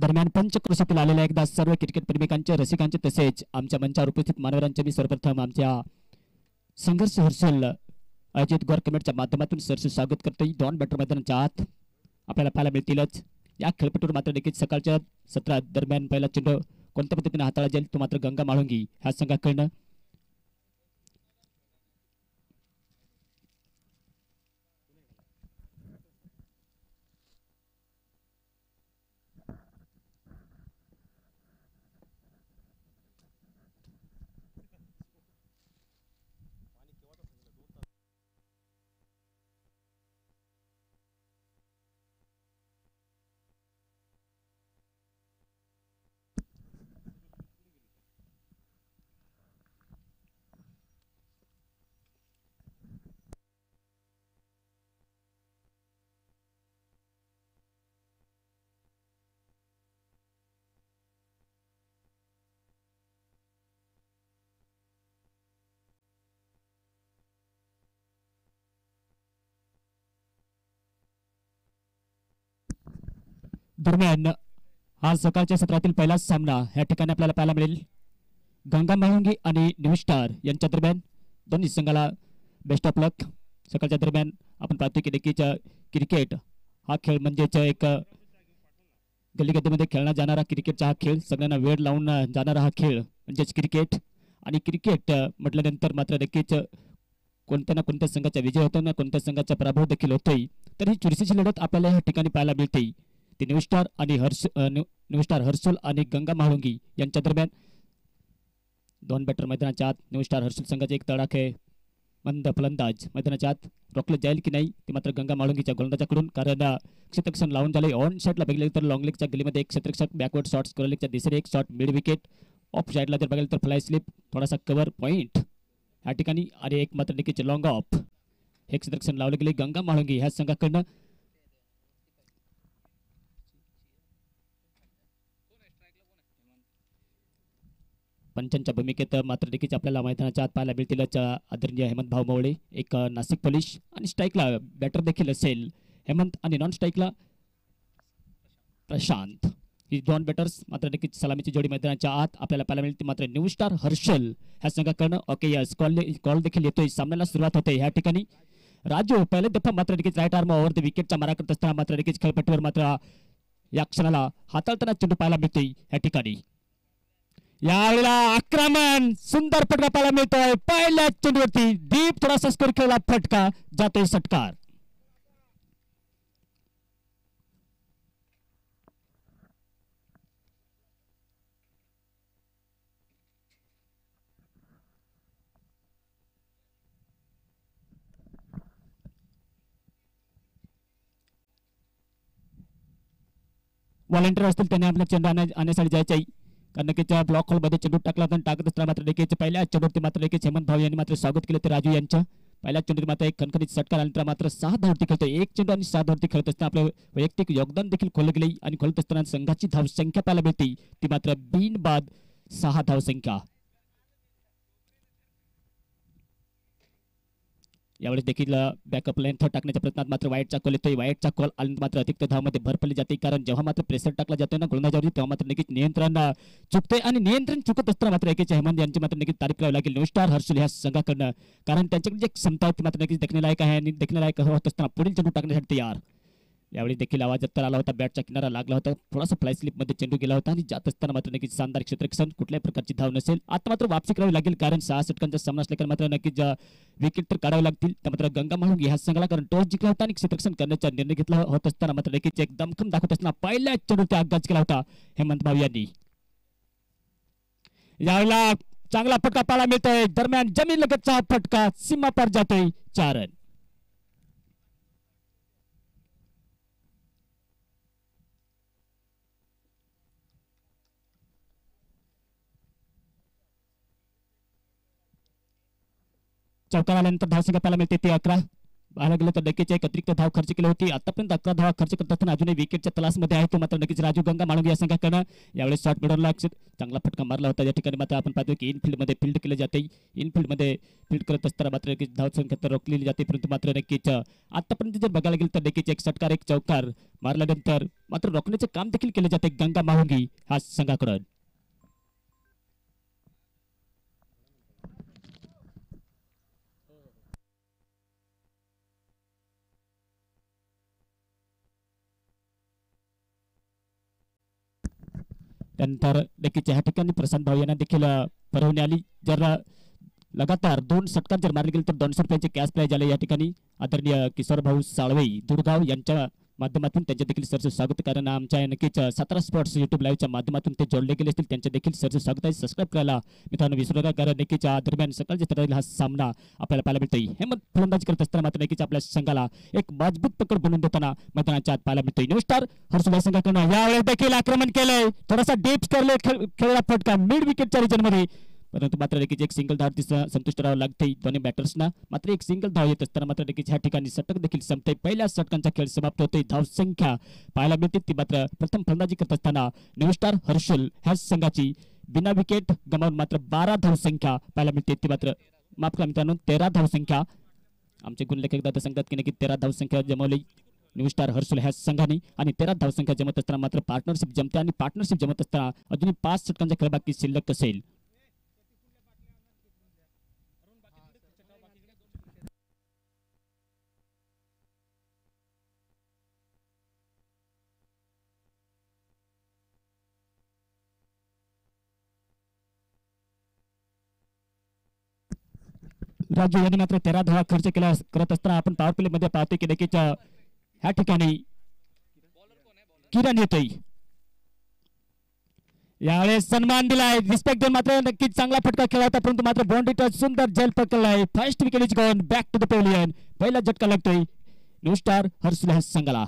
दरम्यान पंचक्रोशीतील आलेल्या एकदा सर्व क्रिकेट प्रेमिकांचे रसिकांचे तसेच आमच्या मंचावर उपस्थित मान्यवरांचे मी सर्वप्रथम आमच्या संघर्ष हर्षल अजित गौर कमेंटच्या माध्यमातून सरसे स्वागत करतोय। डॉन बॅटर मैदानाच्या आत आपल्याला पाहायला मिळतीलच। या खेळपट्टीवर मात्र देखील सकाळच्या सत्रात दरम्यान पहिला चेंडू कोणत्या पद्धतीने हाताळला जाईल तो मात्र गंगा माळुंगी ह्या संघाकडनं दरम्यान आज सकाळच्या सत्रातील पहिलाच सामना या ठिकाणी आपल्याला पाहायला मिळेल। गंगा माळुंगी आणि न्यू स्टार यांच्या दरम्यान दोन्ही संघाला बेस्ट ऑफ लक। सकाळच्या दरम्यान आपण पाहतो की देखील क्रिकेट हा खेळ म्हणजेच एक गल्लीगद्दीमध्ये खेळला जाणारा क्रिकेटचा हा खेळ, सगळ्यांना वेळ लावून जाणारा हा खेळ म्हणजेच क्रिकेट। आणि क्रिकेट म्हटल्यानंतर मात्र देखील कोणत्या ना कोणत्या संघाचा विजय होतो ना कोणत्या संघाचा पराभव देखील होतोय। तर ही चुरशीची लढत आपल्याला या ठिकाणी पाहायला मिळते। ते न्यू स्टार आणि न्यू स्टार हर्षल आणि गंगा माळुंगी यांच्या दरम्यान दोन बॅटर मैदानाच्या आत न्यू स्टार हर्षल संघाचे एक तडाखे मंद फलंदाज मैदानाच्या आत रोखलं जाईल की नाही ते मात्र गंगा माळुंगीच्या गोलंदाजाकडून, कारण क्षेत्ररक्षण लावून झाले। ऑन साईडला बघितलं तर लॉंग लेगच्या गलीमध्ये एक क्षेत्ररक्षक, बॅकवर्ड शॉट स्क्वेअर लेगच्या दिसरे एक शॉट मिड विकेट, ऑफ साईडला जर बघितलं तर फ्लाय स्लिप थोडासा कव्हर पॉईंट या ठिकाणी आणि एक मात्र निकीचे लॉंग ऑफ हे क्षेत्ररक्षण लावले गेले गंगा माळुंगी ह्या संघाकडनं। पंचांच्या भूमिकेत मात्र देखील आपल्याला मैदानाच्या आत पाहायला मिळतील आदरणीय हेमंत भाऊ मवळे, एक नाशिक पोलीस, आणि स्ट्राईकला बॅटर देखील असेल हेमंत आणि नॉन स्ट्राईकला प्रशांत। ही दोन बॅटर्स मात्र देखील सलामीची जोडी मैदानाच्या आत आपल्याला पाहायला मिळते। मात्र न्यू स्टार हर्षल ह्या संघाकडनं ओके यस कॉल देखील येतोय, सामन्याला सुरुवात होते ह्या ठिकाणी। राजू पहिले दफा मात्र देखील राईट आर्म ओव्हर द विकेटचा मारा करत असताना मात्र देखील खेळपट्टीवर मात्र या क्षणाला हाताळताना चेंडू पाहायला मिळतोय ह्या ठिकाणी। यावेळेला आक्रमण सुंदर फटका पाहायला मिळतोय, पहिल्या चेंडूवरती डीप थोडासा स्कोर खेळला, फटका जातोय षटकार। व्हॉलंटियर असतील त्यांनी आपल्या चेंडू आणण्यासाठी जायचे, कारण नक्कीच्या ब्लॉक हॉलमध्ये चेंडू टाकला तर टाकत असताना मात्र देखील पहिल्या चेंडूवरती मात्र देखील हेमंत भाऊ यांनी मात्र स्वागत केलं ते राजू यांचं। पहिल्या चेंडूत मात्र एक खणखणीत षटकार आल्यानंतर मात्र 6 धावती खेळतोय, एक चेंडू आणि 6 धावती खेळत असताना आपलं वैयक्तिक योगदान देखील खोललं गेले आणि खोलत असताना संघाची धावसंख्या पाहायला मिळते ती मात्र बिनबाद 6 धावसंख्या। यावेळेस देखील बॅकअप लेंथ टाकण्याच्या प्रयत्नात मात्र वाईटचा कॉल येतोय, वाईटचा कॉल आल्यानंतर मात्र अतिरिक्त धावमध्ये भर पडली जाते, कारण जेव्हा मात्र प्रेशर टाकला जातोय ना गोलंदाजावरती तेव्हा मात्र नक्कीच नियंत्रण चुकते आणि नियंत्रण चुकत असताना मात्र एकेच हेमंत यांची मात्र नक्कीच तारीफ करावी लागेल न्यू स्टार हर्षल ह्या संघाकडनं, कारण त्यांच्याकडे जे क्षमता होती मात्र नक्कीच देखण्यालायक आहे आणि देखण्यालायक होत असताना पुढील चेंडू टाकण्यासाठी तयार। यावेळी देखील आवाज तर आला होता, बॅटचा किनारा लागला होता, थोडासा फ्लाय स्लिप मध्ये चेंडू गेला होता आणि जात असताना मात्र नक्कीच शानदार क्षेत्ररक्षण, कुठल्याही प्रकारची धाव नसेल। आता मात्र वापसी करावी लागेल, कारण 6 षटकांचा सामना असल्याने मात्र नक्कीच विकेट तर काढावे लागतील। त्या मात्र गंगा माळुंगी ह्या संघाला कारण टॉस जिंकला होता आणि क्षेत्ररक्षण करण्याचा निर्णय घेतला होत असताना मात्र नक्कीच एक दमखम दाखवत असताना पहिल्या चेंडूचा आगाज केला होता हेमंत भाऊ यांनी। यावेळेला चांगला फटका पाहायला मिळतोय, दरम्यान जमीन लगतचा फटका सीमा पार जातोय, 4 रन। चौकार आल्यानंतर धावसंख्या पाहायला मिळते ती 11। पाहायला गेलं तर नक्कीच एक अतिरिक्त धाव खर्च केली होती. आतापर्यंत 11 धावा खर्च करत असताना अजूनही विकेटच्या तलासमध्ये आहे तो मात्र नक्कीच राजू गंगा माळुंगे या संघाकडनं यावेळेस शॉट मिळवला. चांगला फटका मारला होता. या ठिकाणी मात्र आपण पाहतो की इनफिल्डमध्ये फील्ड केले जाते. इनफिल्डमध्ये फील्ड करत असताना मात्र नक्कीच धाव संख्या तर रोखलेली जाते, परंतु मात्र नक्कीच आतापर्यंत जर बघायला गेलं तर नक्कीच एक षटकार एक चौकार मारल्यानंतर मात्र रोखण्याचे काम देखील केले जाते गंगा माळुंगे हा संघाकडून. त्यानंतर नक्कीच ह्या ठिकाणी प्रशांत भाऊ यांना देखील परवानगी आली. जर लगातार 2 षटकार जर मारले गेले तर 200 रुपयाचे कॅश प्राइज आले. या ठिकाणी आदरणीय किशोर भाऊ साळवे दुर्गाव यांच्या माध्यमातून त्यांचे देखील सरचे स्वागत, कारण आमच्या नक्कीच सातारा स्पोर्ट्स युट्यूब लाईव्हच्या माध्यमातून ते जोडले गेले असतील. त्यांचे देखील सरचे स्वागत आहे. सबस्क्राईब करायला मित्रांनो विसरू नका, कारण नक्कीच दरम्यान सकाळच्या तरातील हा सामना आपल्याला पाहायला मिळतोय. हेमंत फलंदाजी करत असताना मात्र नक्कीच आपल्या संघाला एक मजबूत पकड बनवून देताना मैदानाच्या आत पाहायला मिळतोय. न्यूस्टार हर्षुल संघाकडून यावेळेस देखील आक्रमण केलंय. थोडासा डीप खेळला फटका मिड विकेटच्या रिजनमध्ये, परंतु मात्र नक्कीच एक सिंगल धाव संतुष्ट राहावं लागते दोन्ही बॅटर्सना. मात्र एक सिंगल धाव येत असताना मात्र नक्कीच ह्या ठिकाणी षटक देखील संपते. पहिल्या षटकांचा खेळ समाप्त होतोय. धाव संख्या पाहायला मिळते ती मात्र प्रथम फलंदाजी करत असताना न्यूस्टार हर्षुल ह्या संघाची बिना विकेट गमावून मात्र 12 धाव संख्या पाहायला मिळते. ती मात्र माफ करा मित्रांनो 13 धाव संख्या. आमचे गुणलेखक दादा सांगतात की नक्की 13 धाव संख्या जमवली न्यूस्टार हर्षुल ह्या संघाने, आणि 13 धाव संख्या जमत असताना मात्र पार्टनरशिप जमते, आणि पार्टनरशिप जमत असताना अजूनही 5 षटकांचा खेळ बाकी शिल्लक असेल. राजू यांनी मात्र 13 धावा खर्च केला करत असताना आपण पॉवर प्ले मध्ये पाहतोय की नक्कीच ह्या ठिकाणी किरण येतोय. यावेळेस सन्मान दिलाय, रिस्पेक्ट देऊन मात्र नक्कीच चांगला फटका खेळला होता, परंतु मात्र बाउंड्री टच सुंदर जेल पकडलाय. First wicket is gone back to the pavilion. पहिला झटका लागतोय न्यूस्टार हर्षुल ह्या संघाला.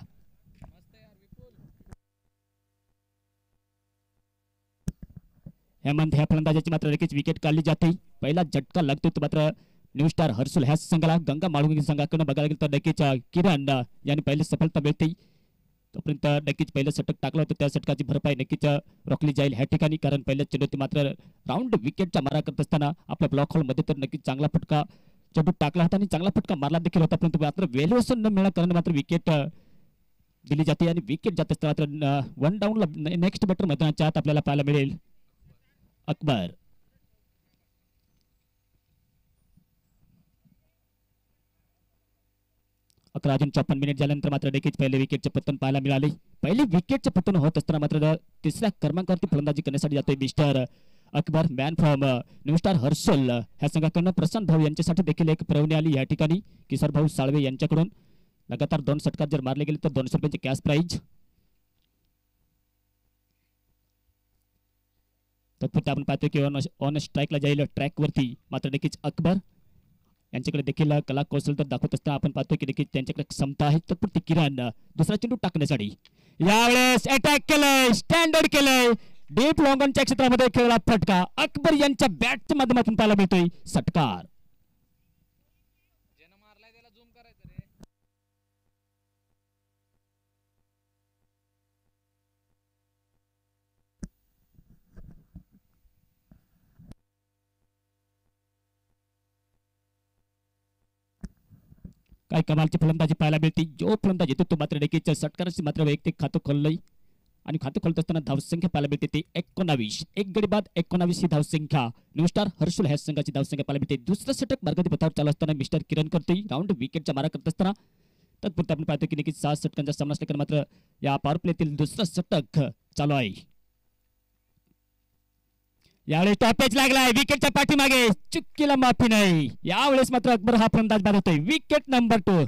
हेमंत ह्या फलंदाजाची मात्र नक्कीच विकेट काढली जाते. पहिला झटका लागतोय तो मात्र न्यूस्टार हर्षुल ह्या संघाला. गंगा माळुंगे संघाकडून बघायला गेलं तर नक्कीच किरण यांनी पहिली सफलता मिळते. तोपर्यंत नक्कीच पहिलं षटक टाकलं होतं, त्या षटकाची भरपाई नक्कीच रोखली जाईल ह्या ठिकाणी, कारण पहिल्या चेंडूत मात्र राऊंड विकेटच्या मारा करत असताना आपल्या ब्लॉक हॉलमध्ये तर नक्कीच चांगला फटका चेंडू टाकला होता आणि चांगला फटका मारला देखील होता, परंतु मात्र व्हॅल्युएशन न मिळाल्या कारण मात्र विकेट दिली जाते. आणि विकेट जात असताना मात्र 1 डाऊनला नेक्स्ट बॅटर मैदानाच्या आत आपल्याला पाहायला मिळेल अकबर. 11:54 झाल्यानंतर मात्र नक्कीच पहिले विकेटचे पतन पाहायला मिळाले. पहिले विकेटचे पतन होत असताना मात्र तिसऱ्या क्रमांकावरती फलंदाजी करण्यासाठी जातोय mister Akbar. Man from new star Harshul ह्या संघाकडून प्रशांत भाऊ यांच्यासाठी देखील एक परवानगी आली या ठिकाणी किशोर भाऊ साळवे यांच्याकडून. लगातार 2 षटकार जर मारले गेले तर 200 रुपयाचे कॅश प्राइज. तत्पुरते आपण पाहतो की ऑन स्ट्राईकला जाईल ट्रॅकवरती मात्र नक्कीच अकबर यांच्याकडे देखील कला कौशल्य तर दाखवत असताना आपण पाहतो की देखील त्यांच्याकडे क्षमता आहे. तत्पुरती किरण दुसरा चेंडू टाकण्यासाठी यावेळेस अटॅक केलंय, स्टँडर्ड केलंय, डीप लॉंगॉनच्या क्षेत्रामध्ये खेळला फटका अकबर यांच्या बॅटच्या माध्यमातून पाहायला मिळतोय षटकार. काय कमालची फलंदाजी पाहायला मिळते. जो फलंदाज येतो तो मात्र नक्कीच षटकाराची मात्र वैयक्तिक खातं खोललंय, आणि खातं खोलत असताना धावसंख्या पाहायला मिळते ते 19. एक गडी बाद 19 ही धावसंख्या न्यूस्टार हर्षुल ह्या संघाची धावसंख्या पाहायला मिळते. दुसरं षटक मार्गाची पथावर चालू असताना मिस्टर किरण करतोय राऊंड विकेटच्या मारा करत असताना. तत्पुरते आपण पाहतो की नक्कीच 6 षटकांचा सामना असल्याने मात्र या पॉवर प्लेतील दुसरं षटक चालू आहे. यावेळेस टॉपेज लागलाय विकेटच्या पाठीमागे, चुकीला माफी नाही. यावेळेस मात्र अकबर हा फलंदाज बाद होतोय. Wicket number 2.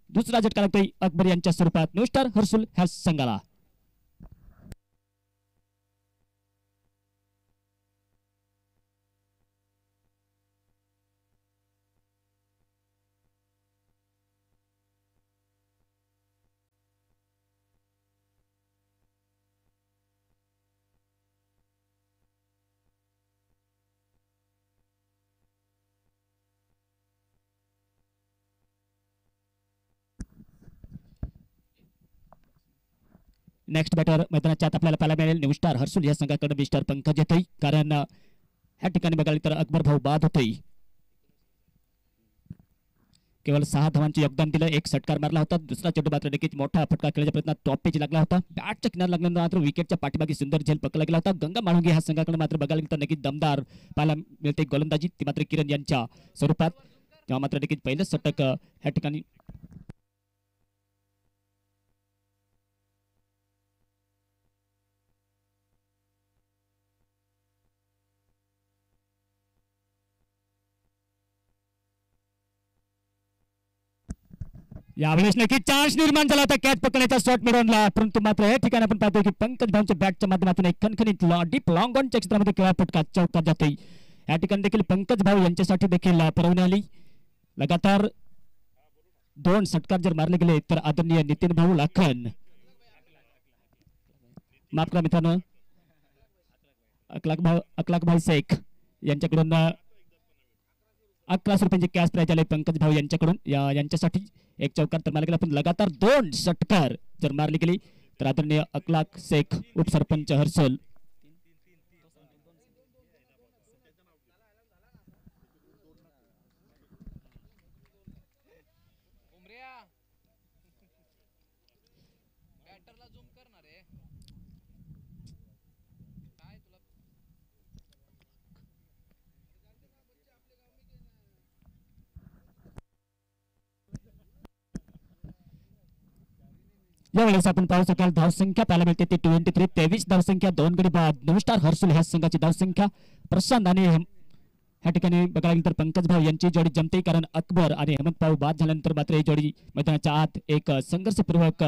दुसरा झटका लागतोय अकबर यांच्या स्वरूपात न्यूस्टार हर्षुल ह्या संघाला. नेक्स्ट बॅटर मैदानाच्या आत आपल्याला पाहायला मिळेल न्यू स्टार हर्सुल या संघाकडे मिस्टर पंकज येतोय, कारण ह्या ठिकाणी बघायला तर अकबर भाऊ बाद होतोय. केवळ 6 धावांचे योगदान दिलं, एक षटकार मारला होता, दुसरा चेंडू मात्र नक्कीच मोठा फटका खेळण्याच्या प्रयत्नात टॉप पेज लागला होता. बॅटच्या किनार लागल्यानंतर मात्र विकेटच्या पाठीमागे सुंदर झेल पकडला गेला होता. गंगा माळुंगे ह्या संघाकडे मात्र बघायला गेलं तर नक्कीच दमदार पाहायला मिळते गोलंदाजी, ती मात्र किरण यांच्या स्वरूपात. तेव्हा मात्र नक्कीच पहिलं षटक ह्या ठिकाणी यावेळेस नक्की चान्स निर्माण झाला होता कॅच पकडण्याचा शॉट मिळवला, परंतु मात्र या ठिकाणी आपण पाहतो की पंकज भाऊंच्या बॅटच्या माध्यमातून एक खणखणीत डीप लॉंग ऑनच्या क्षेत्रामध्ये खेळा फटका चौकात जाते. या ठिकाणी देखील पंकज भाऊ यांच्यासाठी देखील परवणी आली. लगातार 2 षटकार जर मारले गेले तर आदरणीय नितीन भाऊ लाखन, माफ करा मित्रांनो, अकलाक भाई शेख यांच्याकडून 1100 रुपयांचे कॅश प्राइज आले पंकज भाऊ यांच्याकडून. यांच्यासाठी एक चौकार तर मारला गेला, पण लगातार 2 षटकार जर मारली गेली तर आदरणीय अकलाक शेख उपसरपंच हर्सुल यावेळेस आपण पाहू शकाल धावसंख्या पाहायला मिळते ती 23, 23 धावसंख्या, 2 गडी बाद. न्यू स्टार हर्सुल ह्या संघाची धावसंख्या. प्रशांत आणि ह्या ठिकाणी बघायला गेलं तर पंकज भाऊ यांची जोडी जमते, कारण अकबर आणि हेमंत भाऊ बाद झाल्यानंतर मात्र ही जोडी मैदानाच्या आत एक संघर्षपूर्वक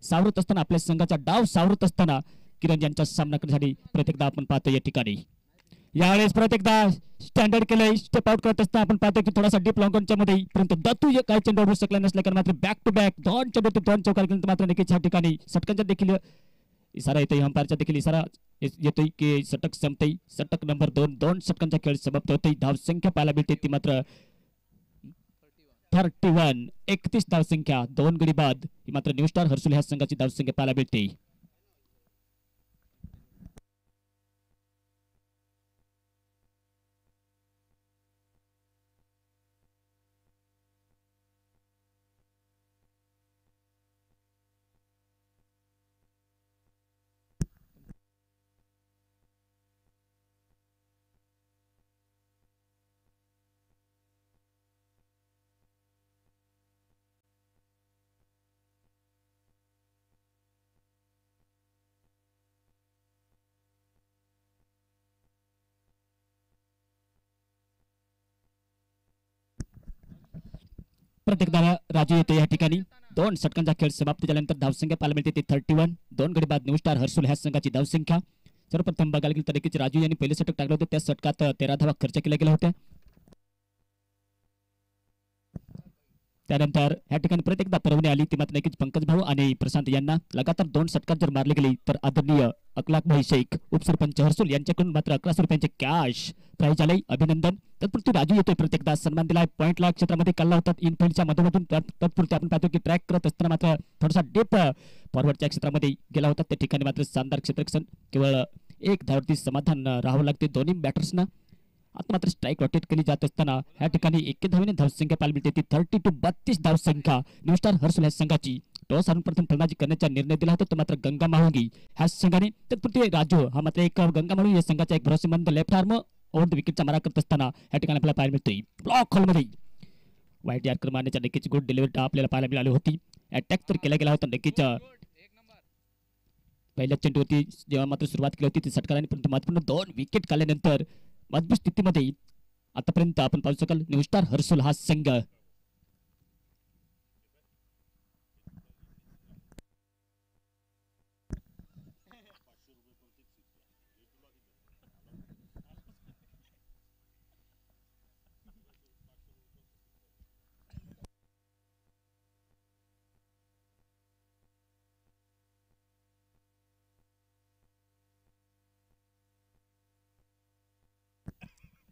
सावरत असताना, आपल्या संघाचा डाव सावरत असताना किरण यांच्या सामना करण्यासाठी प्रत्येकदा आपण पाहतो या ठिकाणी. यावेळेस प्रत्येकदा स्टँडर्ड केलंय, स्टेप आउट करत असताना आपण पाहतो की थोडासा डीप लॉंगॉनच्या मध्ये, परंतु दत्तू काही चेंडू उडू शकला नसल्या कारण मात्र बॅक टू बॅक 2 चेंडू 2 चौकार केल्यानंतर मात्र नक्कीच या ठिकाणी षटकांचा देखील इशारा येतोय, अंपायरचा देखील इशारा येतोय की षटक संपतंय. षटक नंबर 2 षटकांचा खेळ समाप्त होतोय. धावसंख्या पाहायला मिळते ती मात्र 31, 31 धावसंख्या, 2 गडी बाद. ही मात्र न्यू स्टार हर्सुल ह्या संघाची धावसंख्या पाहायला मिळते. प्रत्येकदा राजू येतो या ठिकाणी. 2 षटकांचा खेळ समाप्त झाल्यानंतर धावसंख्या पाहायला मिळते ती 31, 2 गडी बाद. न्यू स्टार हर्सुल ह्या संघाची धावसंख्या. सर्वप्रथम बघायला गेलं तर नक्कीच राजू यांनी पहिले षटक टाकलं होतं, त्या षटकात 13 धावा खर्च केल्या गेल्या होत्या. त्यानंतर या ठिकाणी प्रत्येकदा परवणी आली, ती मात्र नक्कीच पंकज भाऊ आणि प्रशांत यांना. लगातार 2 षटकार जर मारले गेले तर आदरणीय अकलाक भाई शेख उपसरपंच हर्सुल यांच्याकडून मात्र 1100 रुपयांचे कॅश प्राइज आले, अभिनंदन. तत्पुरती राजू येतोय, प्रत्येकदा सन्मान दिलाय. पॉईंटला क्षेत्रामध्ये काढला होता इनफिल्डच्या मधोमधून. तत्पुरती आपण पाहतो की ट्रॅक करत असताना मात्र थोडासा डीप फॉरवर्डच्या क्षेत्रामध्ये गेला होता, त्या ठिकाणी मात्र शानदार क्षेत्ररक्षण. केवळ 1 धावावरती समाधान राहावं लागते दोन्ही बॅटर्सना. आता मात्र स्ट्राईक रोटेट केली जात असताना या ठिकाणी 1 धावेने धावसंख्या पाहायला मिळते ती 32 धावसंख्या न्यू स्टार हर्सुल ह्या संघाची. टॉस हारून प्रथम फलंदाजी करण्याचा निर्णय दिला होता तो मात्र गंगा माहुंगी ह्या संघाने. तत्पुरती राजू हा मात्र एक गंगा माहुंगी या संघाचा एक भरोसेमंद लेफ्ट आर्म ओव्हर द विकेटचा मारा करत असताना या ठिकाणी आपल्याला पाहायला मिळतोय ब्लॉक हॉलमध्ये वाईट यार्कर मारण्याच्या नक्कीच गुड डिलिव्हरी आपल्याला पाहायला मिळाली होती. अटॅक तर केला गेला होता नक्कीच पहिल्या चेंडूवरती जेव्हा मात्र सुरुवात केली होती ती षटकाराने, परंतु महत्वपूर्ण 2 विकेट काढल्यानंतर मजबूत स्थितीमध्ये आतापर्यंत आपण पाहू शकाल न्यू स्टार हर्सुल हा संघ.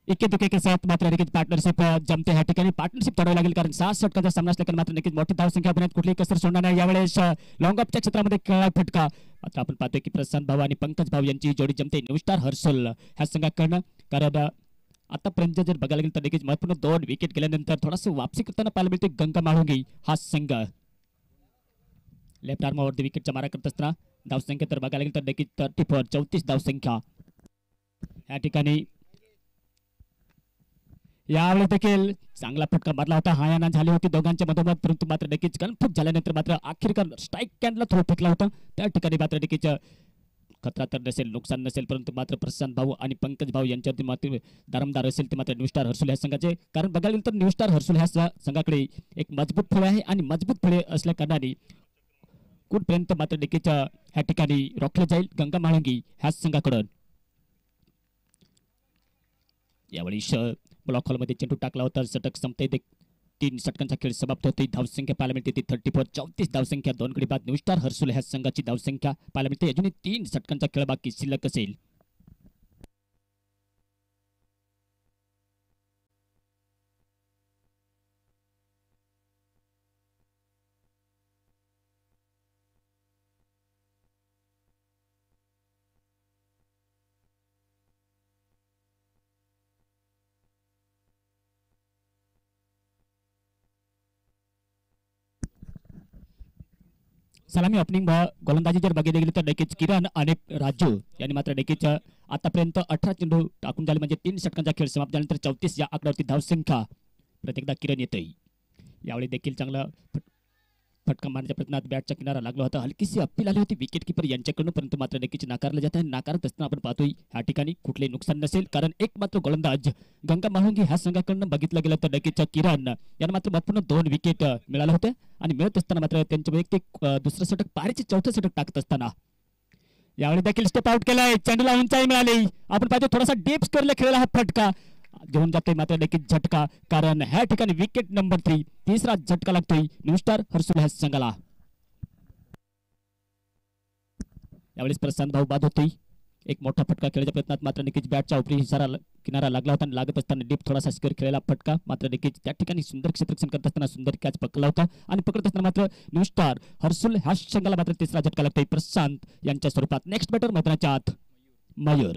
इक्के दुके के साथ मात्र नक्कीच पार्टनरशिप जमते ह्या ठिकाणी पार्टनरशिप तोडावी लागेल कारण 6 षटकांचा सामना असल्याने मात्र नक्कीच मोठी धावसंख्या बनवण्यात कुठलीही कसर सोडणार नाही. यावेळेस लॉंग ऑफच्या क्षेत्रामध्ये खेळला फटका मात्र आपण पाहतोय की प्रशांत भाऊ आणि पंकज भाऊ यांची जोडी जमते न्यू स्टार हर्षल ह्या संघाकडनं. कारण आतापर्यंत जर बघायला गेलं तर नक्कीच महत्वपूर्ण 2 विकेट गेल्यानंतर थोडासा वापसी करताना पाहायला मिळते गंगा माळुंगी हा संघ. लेफ्ट आर्मावरती विकेटचा मारा करत असताना धावसंख्या तर बघायला गेलं तर नक्कीच 34 34 धावसंख्या या ठिकाणी. यावेळी देखील चांगला फटका मारला होता. हायाना झाली होती दोघांच्या मधोमध परंतु मात्र नक्कीच कन्फ्युज झाल्यानंतर मात्र अखेरकार स्ट्राईक कॅनला थ्रो फेकला होता. त्या ठिकाणी मात्र नक्कीच खतरा तर नसेल नुकसान नसेल परंतु मात्र प्रशांत भाऊ आणि पंकज भाऊ यांच्यावरती मात्र दारमदार असेल ते मात्र न्यू स्टार हर्सुल ह्या संघाचे. कारण बघायला गेलं तर न्यू स्टार हर्सुल ह्या संघाकडे एक मजबूत फळे आहे आणि मजबूत फळे असल्या कारणाने कुठपर्यंत मात्र नक्कीच ह्या ठिकाणी रोखले जाईल गंगा माळुंगी ह्या संघाकडून. यावेळी ब्लॉक हॉलमध्ये चेंडू टाकला होता. षटक संपते 3 षटकांचा खेळ समाप्त होते. धावसंख्या पाहायला मिळते ती 34 34 धावसंख्या. 2 गडी बाद न्यू स्टार हर्सुल ह्या संघाची धावसंख्या पाहायला मिळते. अजूनही 3 षटकांचा खेळ बाकी शिल्लक असेल. सलामी ओपनिंग गोलंदाजी जर बघितली गेली तर नक्कीच किरण आणि राजू यांनी मात्र नक्कीच आतापर्यंत 18 चेंडू टाकून झाले म्हणजे 3 षटकांचा खेळ समाप्त झाल्यानंतर 34 या आकड्यावरती धावसंख्या प्रत्येकदा किरण येते. यावेळी देखील चांगला फटका मारण्याच्या प्रयत्नात बॅटचा किनारा लागला होता. हलकीशी अपील आली होती विकेट किपर यांच्याकडून परंतु मात्र नक्कीच नाकारलं जात आहे. नाकारत असताना आपण पाहतोय ह्या ठिकाणी कुठले नुकसान नसेल कारण एक मात्र गोलंदाज गंगा माळुंगी ह्या संघाकडून बघितलं गेलं तर नक्कीच किरण यांना मात्र महत्वपूर्ण 2 विकेट मिळाले होते आणि मिळत असताना मात्र त्यांच्या वैयक्तिक दुसरं षटक पारीचे 4थं षटक टाकत असताना यावेळी देखील स्टेप आउट केलाय. चेंडूला उंचाई मिळाली. आपण पाहतो थोडासा डीप स्कोरला खेळला हा फटका घेऊन जातोय मात्र नक्कीच झटका कारण ह्या ठिकाणी विकेट नंबर 3 तिसरा झटका लागतोय न्यू स्टार हर्सुल ह्या संघाला. यावेळेस प्रशांत भाऊ बाद होतोय. एक मोठा फटका खेळण्याच्या प्रयत्नात मात्र नक्कीच बॅटच्या उपरी किनारा लागला होता आणि लागत असताना डीप थोडासा स्क्वेअर खेळलेला फटका मात्र नक्कीच त्या ठिकाणी सुंदर क्षेत्ररक्षण करत असताना सुंदर कॅच पकडला होता आणि पकडत असताना मात्र न्यू स्टार हर्सुल ह्या संघाला मात्र तिसरा झटका लागतोय प्रशांत यांच्या स्वरूपात. नेक्स्ट बॅटर मैदानाच्या आत मयूर.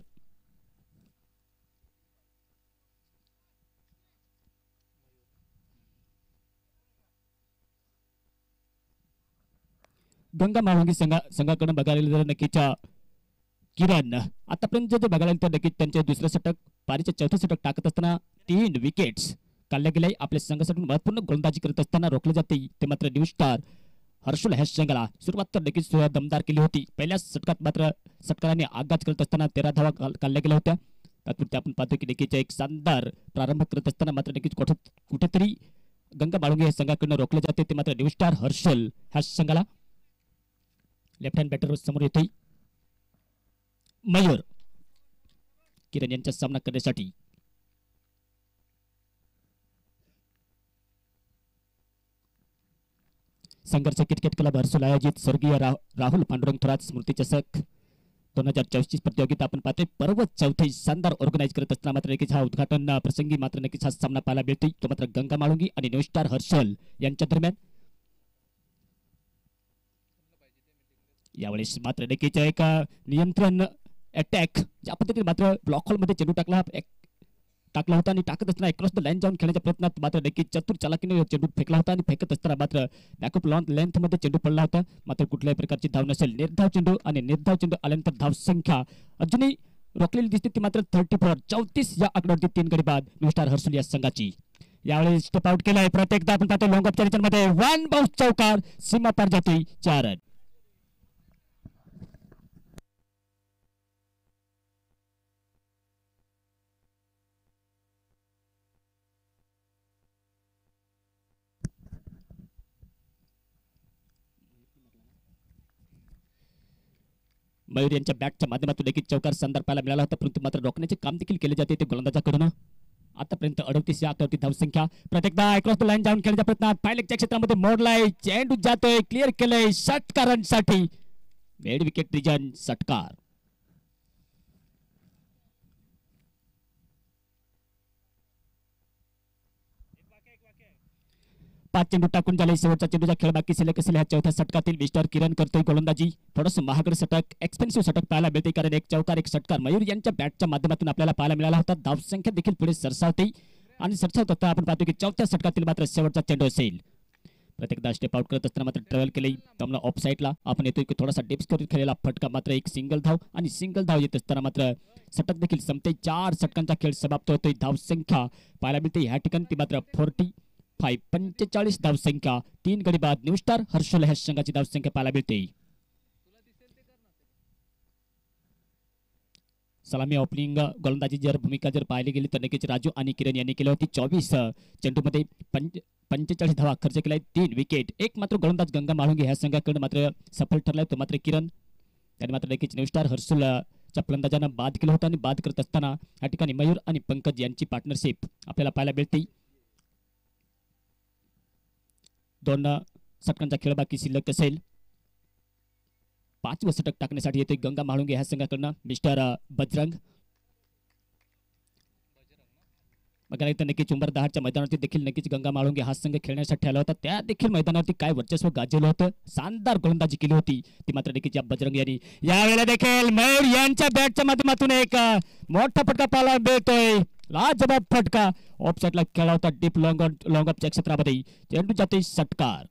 गंगा माळुंगी संघाकडून बघायला गेलं तर नक्कीच किरण आतापर्यंत जर बघायला गेलं तर नक्कीच त्यांचे दुसरं षटक पारीचे 4थं षटक टाकत असताना 3 विकेट्स काढल्या गेले. आपल्या संघासाठी महत्वपूर्ण गोलंदाजी करत असताना रोखले जाते ते मात्र न्यू स्टार हर्सुल ह्या संघाला. सुरुवात तर नक्कीच दमदार केली होती. पहिल्या षटकात मात्र षटकारांनी आघात करत असताना 13 धावा काढल्या गेल्या होत्या. तात्पुरते आपण पाहतो की नक्कीच एक शानदार प्रारंभ करत असताना मात्र नक्कीच कुठेतरी गंगा माळुंगी ह्या संघाकडून रोखले जाते ते मात्र न्यू स्टार हर्सुल ह्या संघाला. लेफ्ट हँड बॅटर समोर येतोय मयूर किरण यांचा सामना करण्यासाठी. संघर्ष क्रिकेट क्लब हर्सुल आयोजित स्वर्गीय राहुल पांडुरंग थोरात स्मृती चषक 2024 प्रतियोगिता आपण पाहतोय पर्वत 4थी शानदार ऑर्गनाइज करत असताना मात्र नक्कीच हा उद्घाटन प्रसंगी मात्र नक्कीच हा सामना पाहायला मिळतोय तो मात्र गंगा माळुंगी आणि न्यू स्टार हर्सुल यांच्या दरम्यान. यावेळेस मात्र नक्कीच एक नियंत्रण अटॅक ज्या पद्धतीने मात्र ब्लॉक हॉल मध्ये चेंडू टाकला होता आणि टाकत असताना अक्रॉस द लाईन जाऊन खेळण्याच्या प्रयत्नात मात्र नक्कीच चतुर चालाकीने चेंडू फेकला होता आणि फेकत असताना मात्र बॅकअप लॉंग लेंथ मध्ये चेंडू पडला होता. मात्र कुठल्याही प्रकारची धाव नसेल. निर्धाव चेंडू आणि निर्धाव चेंडू आल्यानंतर धाव संख्या अजूनही रोखलेली दिसते ती मात्र 34 34 या आकड्यावरती 3 गडी बाद न्यू स्टार हर्सुल या संघाची. यावेळी स्टेप आउट केलाय. प्रत्येकदा आपण पाहतो लॉंग ऑफ च्या मध्ये 1 बाउन्स चौकार सीमा पार जातोय 4 रन. मयूर यांच्या बॅटच्या माध्यमातून देखील चौकार शानदार पाहायला मिळाला होता परंतु मात्र रोखण्याचे काम देखील केले जाते ते गोलंदाजाकडून. आतापर्यंत 38 या आकड्यावरती धावसंख्या. प्रत्येकदा अक्रॉस द लाईन जाऊन खेळण्याच्या प्रयत्नात पायलेगच्या क्षेत्रामध्ये मोडलाय. चेंडू जातोय क्लिअर केलंय षटकारांसाठी मिड विकेट रिजन षटकार. 5 चेंडू टाकून झाले. शेवटचा चेंडूचा खेळ बाकी शिल्लक असेल. ह्या चौथ्या षटकातील मिस्टर किरण करतोय गोलंदाजी. थोडंसं महागड षटक, एक्सपेन्सिव्ह षटक पाहायला मिळते, कारण एक चौकार एक षटकार मयूर यांच्या बॅटच्या माध्यमातून आपल्याला पाहायला मिळाला होता. धावसंख्या देखील पुढे सरसावते आणि सरसावत होता. आपण पाहतो की चौथ्या षटकातील मात्र शेवटचा चेंडू असेल. प्रत्येकदा स्टेप आउट करत असताना मात्र ट्रॅव्हल केले त्यामुळे ऑफ साईडला आपण येतोय की थोडासा डिप्स करून खेळलेला फटका, मात्र एक सिंगल धाव आणि सिंगल धाव येत असताना मात्र षटक देखील संपते. 4 षटकांचा खेळ समाप्त होतोय. धावसंख्या पाहायला मिळते ह्या ठिकाणी ती मात्र 45 धावसंख्या. 3 गडी बाद न्यू स्टार हर्षल ह्या संघाची धावसंख्या पाहायला मिळते. सलामी ओपनिंग गोलंदाजी जर भूमिका जर पाहिली गेली तर नक्कीच राजू आणि किरण यांनी केली होती. 24 चेंडूमध्ये 45 धावा खर्च केलाय, 3 विकेट. एक मात्र गोलंदाज गंगा माळुंगे ह्या संघाकडे मात्र सफल ठरलाय, तो मात्र किरण. त्याने मात्र नक्कीच न्यू स्टार हर्षलच्या फलंदाजांना बाद केलं होतं आणि बाद करत असताना या ठिकाणी मयूर आणि पंकज यांची पार्टनरशिप आपल्याला पाहायला मिळते. 2 षटकांचा खेळ बाकी शिल्लक असेल. 5वं षटक टाकण्यासाठी येतोय गंगा माळुंगे ह्या संघाकडनं मिस्टर बजरंग. बघायला तर नक्कीच उंबर दहाच्या मैदानावरती देखील नक्कीच गंगा माळुंगे हा संघ खेळण्यासाठी आला होता. त्या देखील मैदानावरती काय वर्चस्व गाजवलं होतं, शानदार गोलंदाजी केली होती ती मात्र नक्कीच या बजरंग यांनी यावेळेला देखील मयूर यांच्या बॅटच्या माध्यमातून एक मोठा फटका पाहायला मिळतोय. लाजबाब फटका ऑफ साईडला खेळला होता. डीप लॉंग ऑफच्या क्षेत्रामध्ये चेंडू जाते षटकार.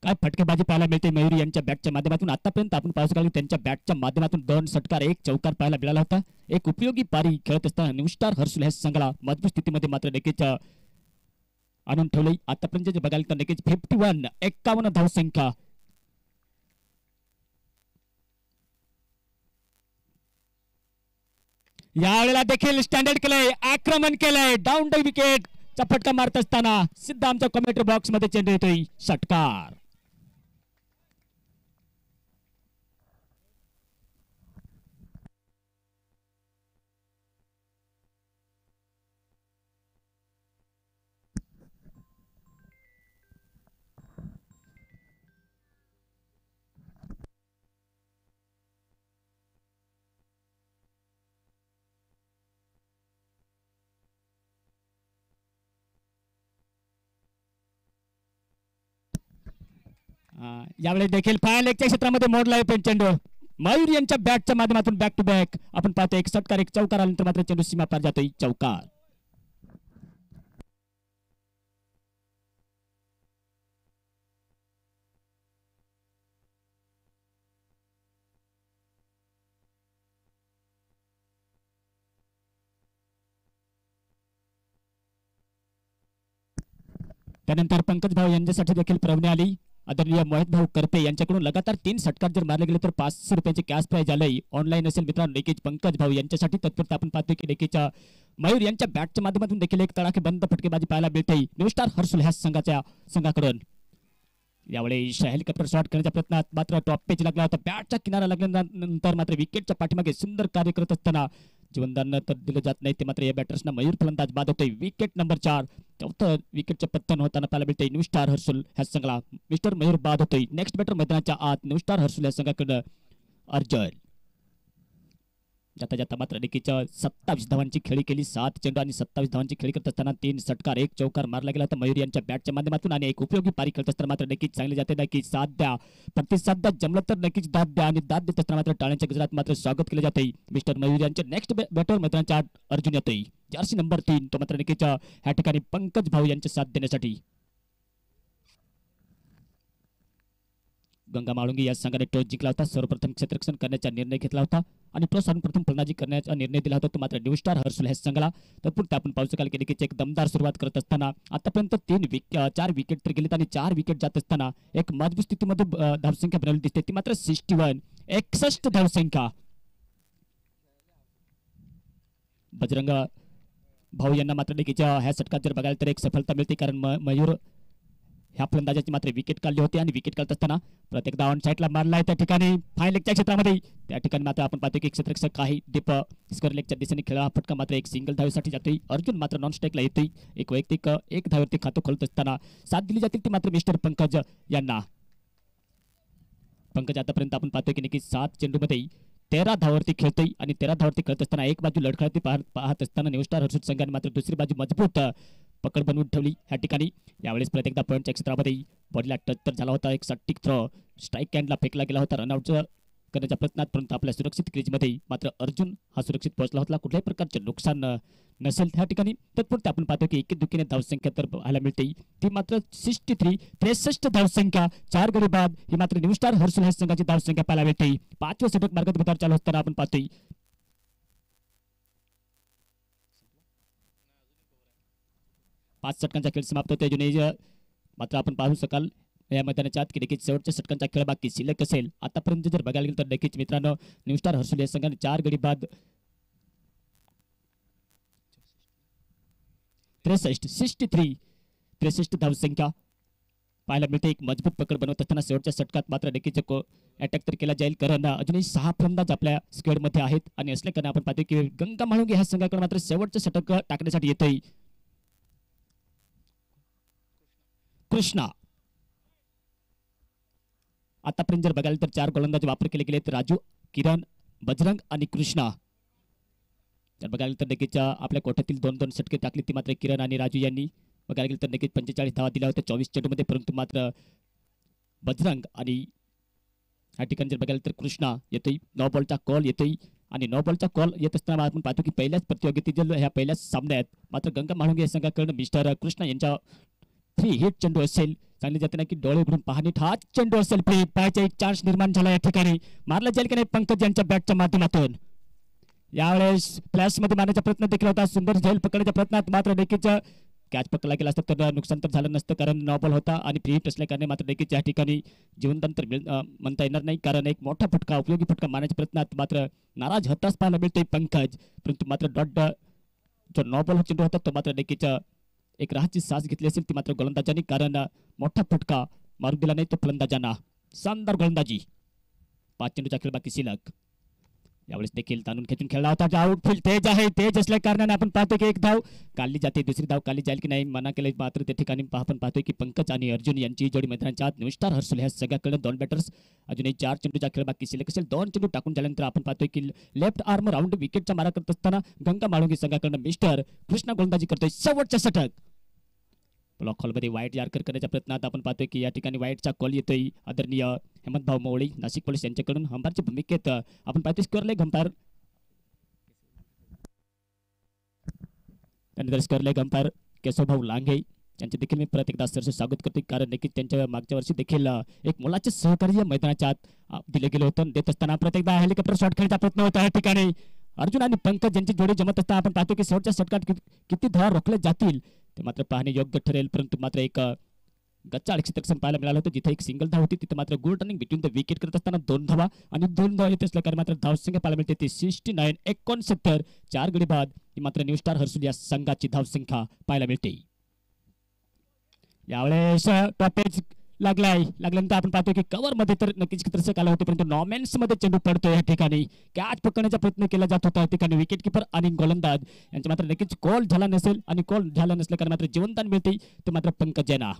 काय फटकेबाजी पाहायला मिळते मयूर यांच्या बॅटच्या माध्यमातून. आतापर्यंत आपण पाहू शकतो त्यांच्या बॅटच्या माध्यमातून 2 षटकार 1 चौकार पाहायला मिळाला होता. एक उपयोगी पारी खेळत असताना न्यू स्टार हर्षल ह्या संघाला मजबूत स्थितीमध्ये मात्र नक्कीच आणून ठेवले. आतापर्यंत जे बघायला तर नक्कीच 51 धावसंख्या. यावेळेला देखील स्टँडर्ड केलंय, आक्रमण केलंय, डाऊन द विकेट चा फटका मारत असताना सिद्ध आमच्या कमेंट्री बॉक्स मध्ये चेंडू येतोय षटकार. यावेळेस देखील फायर लेगच्या क्षेत्रामध्ये मोडलाय पण चेंडू मयूर यांच्या बॅटच्या माध्यमातून बॅक टू बॅक आपण पाहतो. एक षटकार 1 चौकार आल्यानंतर मात्र चेंडू सीमा पार जातोय चौकार. त्यानंतर पंकज भाऊ यांच्यासाठी देखील प्रवणी आली. आदरणीय मोहित भाऊ करपे यांच्याकडून लगातार 3 षटकार जर मारले गेले तर 500 रुपयाचे कॅश प्राइज आलंय. ऑनलाईन असेल मित्रांनो नक्कीच पंकज भाऊ यांच्यासाठी तत्परता आपण पाहतो की नक्कीच मयूर यांच्या बॅटच्या माध्यमातून देखील एक तडाखे बंद फटकेबाजी पाहायला मिळते न्यू स्टार हर्षल ह्या संघाकडून. यावेळी हेलिकॉप्टर शॉट करण्याच्या प्रयत्नात मात्र टॉप पेच लागला होता. बॅटच्या किनारा लागल्यानंतर मात्र विकेटच्या पाठीमागे सुंदर कार्य करत असताना जीवनदान तर दिलं जात नाही, ते मात्र या बॅटर्सना मयूर फलंदाज बाद होतोय. विकेट नंबर 4 चौथं विकेटचे पतन होताना पाहायला मिळते न्यू स्टार हर्षल ह्या संघाला. मिस्टर मयूर बाद होतोय. नेक्स्ट बॅटर मैदानाच्या आत न्यू स्टार हर्षल या संघाकडे अर्जन. जाता जाता मात्र नक्कीच 27 धावांची खेळी केली. 7 चेंडू आणि 27 धावांची खेळी करत असताना 3 षटकार 1 चौकार मारला गेला होता मयूर यांच्या बॅटच्या माध्यमातून आणि एक उपयोगी पारी खेळत असताना मात्र नक्कीच चांगले जाते. नक्कीच साथ द्या, प्रतिसाद द्या, जमलं तर नक्कीच दाद द्या आणि दाद देत असताना मात्र टाळ्यांच्या गजरात मात्र स्वागत केले जाते मिस्टर मयूर यांचे. नेक्स्ट बॅटर मैदानाच्या आत अर्जुन येतोय जर्सी नंबर 3, तो मात्र नक्कीच ह्या ठिकाणी पंकज भाऊ यांचे साथ देण्यासाठी. गंगा माळुंगे या संघाने टॉस जिंकला होता. सर्वप्रथम क्षेत्ररक्षण करण्याचा निर्णय घेतला होता आणि सर्वप्रथम फलंदाजी करण्याचा निर्णय दिला होता तो मात्र न्यू स्टार हर्षल ह्या संघाला. तत्पूर्वी आपण पाहू शकाल की एक दमदार सुरुवात करत असताना आतापर्यंत 4 विकेट तर गेलेत आणि 4 विकेट जात असताना एक मजबूत स्थितीमध्ये धावसंख्या बनवली दिसते ती मात्र 61 धावसंख्या. बजरंग भाऊ यांना मात्र ह्या षटकात जर बघायला तर एक सफलता मिळते, कारण मयूर ह्या फलंदाजाची मात्र विकेट काढली होती आणि विकेट काढत असताना प्रत्येकदा ऑन साईडला मारलाय त्या ठिकाणी फाय लेगच्या क्षेत्रामध्ये. त्या ठिकाणी मात्र आपण पाहतो की क्षेत्ररक्षक काही डीप स्क्वेअर लेगच्या दिशेने खेळला फटका मात्र एक सिंगल धावेसाठी जातोय. अर्जुन मात्र नॉन स्ट्राईकला येतोय. एक वैयक्तिक एक धावेवरती खातं खोलत असताना साथ दिली जातील ती मात्र मिस्टर पंकज यांना. पंकज आतापर्यंत आपण पाहतोय की नक्की 7 चेंडूमध्ये 13 धावावरती खेळतोय आणि 13 धावावरती खेळत असताना एक बाजू लढखळती पाहत असताना न्यू स्टार हर्सूल संघाने मात्र दुसरी बाजू मजबूत पकड बनवून ठेवली ह्या ठिकाणी. यावेळेस प्रत्येकदा पॉईंटच्या क्षेत्रामध्ये बॉडीला टच तर झाला होता. एक सट्टिक थ्रो स्ट्राईक कॅन्डला फेकला गेला होता रनआउट करण्याच्या प्रयत्नात, परंतु आपल्या सुरक्षित क्रीजमध्ये मात्र अर्जुन हा सुरक्षित पोहोचला होता. कुठल्याही प्रकारचे नुकसान नसेल त्या ठिकाणी. तत्पुरते आपण पाहतो की एकीदुखीने धावसंख्या तर पाहायला मिळते ती मात्र 63 धावसंख्या 4 गडी बाद ही मात्र न्यू स्टार हर्सूल ह्या संघाची धावसंख्या पाहायला मिळते. 5वे षटक मार्गात भूतार चालू असताना आपण पाहतोय 5 षटकांचा खेळ समाप्त होतोय. अजूनही मात्र आपण पाहू शकाल या मैदानाच्या आत की नक्कीच शेवटच्या षटकांचा खेळ बाकी शिल्लक असेल. आतापर्यंत जर बघायला गेलं तर नक्कीच मित्रांनो न्यू स्टार हर्सूल या संघाने 4 गडी बाद 63 धावसंख्या पाहायला मिळते. एक मजबूत पकड बनवत असताना शेवटच्या षटकात मात्र नक्कीच अटॅक तर केला जाईल, कारण अजूनही 6 फलंदाज आपल्या स्क्वेअर मध्ये आहेत आणि असल्या कारण आपण पाहतो की गंगा म्हाळुंगे ह्या संघाकडे मात्र शेवटचं षटक टाकण्यासाठी येतोय. कृष्णा आतापर्यंत जर बघायला तर 4 गोलंदाज वापर केले गेले तर राजू, किरण, बजरंग आणि कृष्णा. जर बघायला तर नक्कीच आपल्या कोठ्यातील 2-2 षटके टाकली ती मात्र किरण आणि राजू यांनी. बघायला गेलं तर नक्कीच 45 धावा दिल्या होत्या 24 चेंडूमध्ये, परंतु मात्र बजरंग आणि या ठिकाणी जर बघायला तर कृष्णा येतोय. 9 बॉलचा कॉल येतोय आणि 9 बॉलचा कॉल येत असताना आपण पाहतो की पहिल्याच प्रतियोगितेतील ह्या पहिल्याच सामन्यात मात्र गंगा म्हाळुंगे या संघाकडून मिस्टर कृष्णा यांच्या 3 हिट चेंडू असेल. सांगले जाते ना की डोळे उघडून पाहणे हा चेंडू असेल प्लीज पाहायचा एक चान्स निर्माण झाला या ठिकाणी. मारला जाईल की नाही पंकज यांच्या बॅटच्या माध्यमातून. यावेळेस फ्लॅश मध्ये मारण्याचा प्रयत्न देखील होता. सुंदर झेल पकडण्याच्या प्रयत्नात मात्र नक्कीच कॅच पकडला गेला असतं तर नुकसान तर झालं नसतं, कारण 9 बॉल होता आणि फ्री हिट असल्या कारणे मात्र नक्कीच या ठिकाणी जीवनदान तर म्हणता येणार नाही, कारण एक मोठा फटका उपयोगी फटका मारण्याच्या प्रयत्नात मात्र नाराज हताश पाहायला मिळतोय पंकज. परंतु मात्र डॉट जो 9 बॉल चेंडू होता तो मात्र नक्कीच एक राहाची सास घेतली असेल ती मात्र गोलंदाजांनी, कारण मोठा फटका मारू दिला नाही तो फलंदाजांना. शानदार गोलंदाजी. 5 चेंडूचा खेळ बाकी शिल्लक. यावेळेस देखील ताणून खेचून खेळला होता. आउटफील्ड तेज आहे. तेज असल्या कारणाने आपण पाहतो की एक धाव काढली जाते, दुसरी धाव काढली जाईल की नाही मना केले. मात्र त्या ठिकाणी आपण पाहतोय की पंकज आणि अर्जुन यांची जोडी मैदानाच्या आत न्यू स्टार हर्सूल ह्या सगळ्याकडे 2 बॅटर्स अजूनही 4 चेंडूचा खेळ बाकी शिल्लक असेल. 2 चेंडू टाकून झाल्यानंतर आपण पाहतोय की लेफ्ट आर्म राऊंड विकेटचा मारा करत असताना गंगा म्हाळुंगे संघाकडून मिस्टर कृष्णा गोलंदाजी करतोय. शेवटच्या षटक ब्लॉक हॉलमध्ये वाईट यार्कर करण्याच्या प्रयत्नात आपण पाहतोय की या ठिकाणी वाईटचा कॉल येतोय. आदरणीय हेमंतभाऊ मोवळे नाशिक पोलीस यांच्याकडून अंपायरच्या भूमिकेत आपण पाहतोय स्क्वेअर लेग अंपायर. त्यानंतर स्क्वेअर लेग अंपायर केशवभाऊ लांघे यांचे देखील मी परत एकदा सरसे स्वागत करतो, कारण नक्कीच त्यांच्या मागच्या वर्षी देखील एक मुलाचे सहकार्य मैदानाच्या आत दिले गेले होतं. देत असताना प्रत्येकदा हेलिकॉप्टर शॉट खेळण्याचा प्रयत्न होता. या ठिकाणी अर्जुन आणि पंकज यांची जोडी जमत असताना आपण पाहतो की शेवटच्या षटकात किती धावा रोखले जातील ते मात्र पाहणे योग्य ठरेल. परंतु मात्र एक गच्चाळ क्षेत्ररक्षण पाहायला मिळालं होतं, जिथे एक सिंगल धाव होती तिथे मात्र good running between the wicket करत असताना 2 धावा आणि 2 धावा येत असल्या कारण मात्र धावसंख्या पाहायला मिळते ती 69 4 गडी बाद ही मात्र न्यू स्टार हर्सूल या संघाची धावसंख्या पाहायला मिळते. यावेळेस टॉपेज लागल्यानंतर आपण पाहतो की कव्हर मध्ये तर नक्कीच क्षेत्ररक्षक आला होते, परंतु नॉमेन्स मध्ये चेंडू पडतोय. या ठिकाणी कॅच पकडण्याचा प्रयत्न केला जात होता. या ठिकाणी विकेट किपर आणि गोलंदाज यांचा मात्र नक्कीच कॉल झाला नसेल आणि कॉल झाला नसल्या कारण मात्र जीवनदान मिळते ते मात्र पंकज यांना.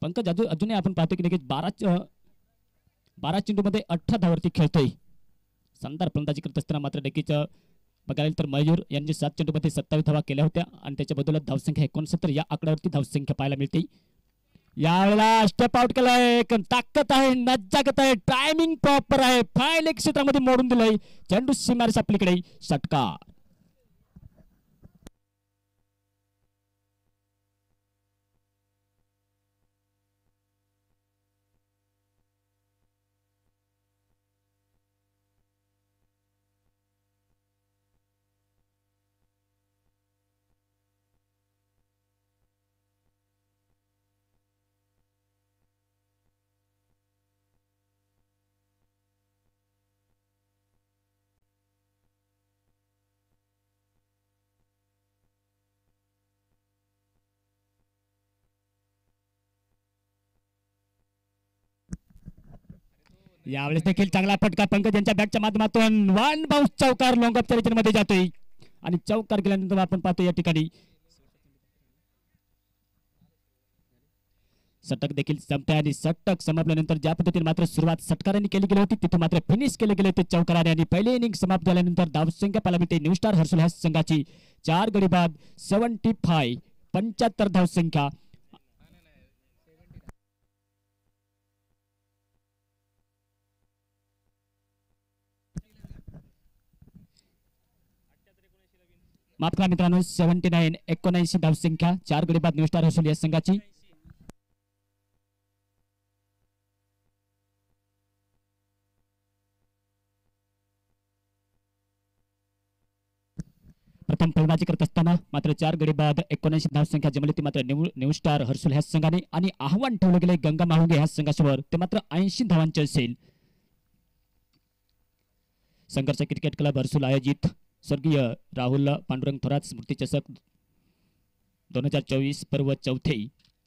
पंकज अजूनही आपण पाहतो की नक्कीच 12 चेंडू मध्ये 18 धावावरती खेळतोय. शानदार फलंदाजी करत असताना मात्र नक्कीच बघायला तर मयूर यांनी 7 चेंडू मध्ये 27 धावा केल्या होत्या आणि त्याच्या बदल्यात धावसंख्या 69 या आकड्यावरती धावसंख्या पाहायला मिळते. यावेळेला स्टेप आउट केलाय. ताकद आहे, नजाकत आहे, टायमिंग प्रॉपर आहे. फाय लेग क्षेत्रामध्ये मोडून दिलंय चेंडू सीमारेस आपलीकडे षटकार. यावेळेस देखील चांगला फटका पंकज यांच्या बॅटच्या माध्यमातून वन बाउन्स चौकार लॉंग ऑफच्या मध्ये जातोय आणि चौकार केल्यानंतर आपण पाहतो या ठिकाणी षटक देखील संपते आणि षटक संपल्यानंतर ज्या पद्धतीने मात्र सुरुवात षटकारांनी केली गेली होती तिथे मात्र फिनिश केले गेले ते चौकाराने आणि पहिली इनिंग समाप्त झाल्यानंतर धावसंख्या पाहायला मिळते न्यू स्टार हर्सुल ह्या संघाची 4 गडी बाद 75 धावसंख्या. माफ करा मित्रांनो 79 धावसंख्या 4 गडी बाद न्यू स्टार हर्सुल या संघाची. प्रथम फलंदाजी करत असताना मात्र 4 गडी बाद 79 धावसंख्या जमली ती मात्र न्यू स्टार हर्सुल ह्या संघाने आणि आव्हान ठेवलं गेले गंगा माहुंगे ह्या संघासमोर ते मात्र 80 धावांचे असेल. संघर्ष क्रिकेट क्लब हर्सुल आयोजित स्वर्गीय राहुल पांडुरंग थोरात स्मृती चषक 2024 पर्व चौथे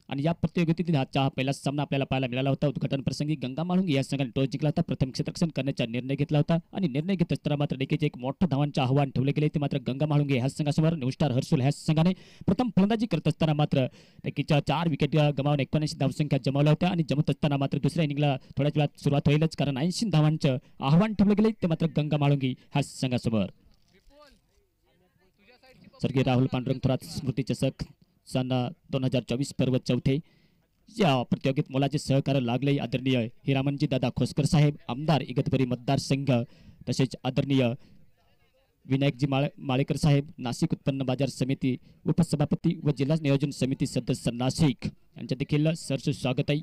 आणि या प्रतियोगितेतील हा पहिला सामना आपल्याला पाहायला मिळाला होता. उद्घाटन प्रसंगी गंगा माहुंगे या संघाने टॉस जिंकला होता. प्रथम क्षेत्ररक्षण करण्याचा निर्णय घेतला होता आणि निर्णय घेत असताना मात्र देखील एक मोठं धावांचे आव्हान ठेवले गेले ते मात्र गंगा माहुंगे ह्या संघासमोर न्यू स्टार हर्सुल ह्या संघाने प्रथम फलंदाजी करत असताना मात्र देखील 4 विकेट गमावून 79 धावसंख्या जमवल्या होत्या आणि जमत असताना मात्र दुसऱ्या इनिंगला थोड्याच वेळात सुरुवात होईलच कारण 80 धावांचं आव्हान ठेवले गेले ते मात्र गंगा माहुंगे ह्या संघासमोर. स्वर्गीय राहुल पांडुरंग थोरात स्मृती चषक सन 2024 पर्व चौथे या प्रतियोगित मोलाचे सहकार्य लागले आदरणीय हिरामनजी दादा खोसकर साहेब आमदार इगतपुरी मतदारसंघ तसेच आदरणीय विनायकजी माळेकर साहेब नाशिक उत्पन्न बाजार समिती उपसभापती व जिल्हा नियोजन समिती सदस्य नाशिक यांच्या देखील सरस स्वागत आहे.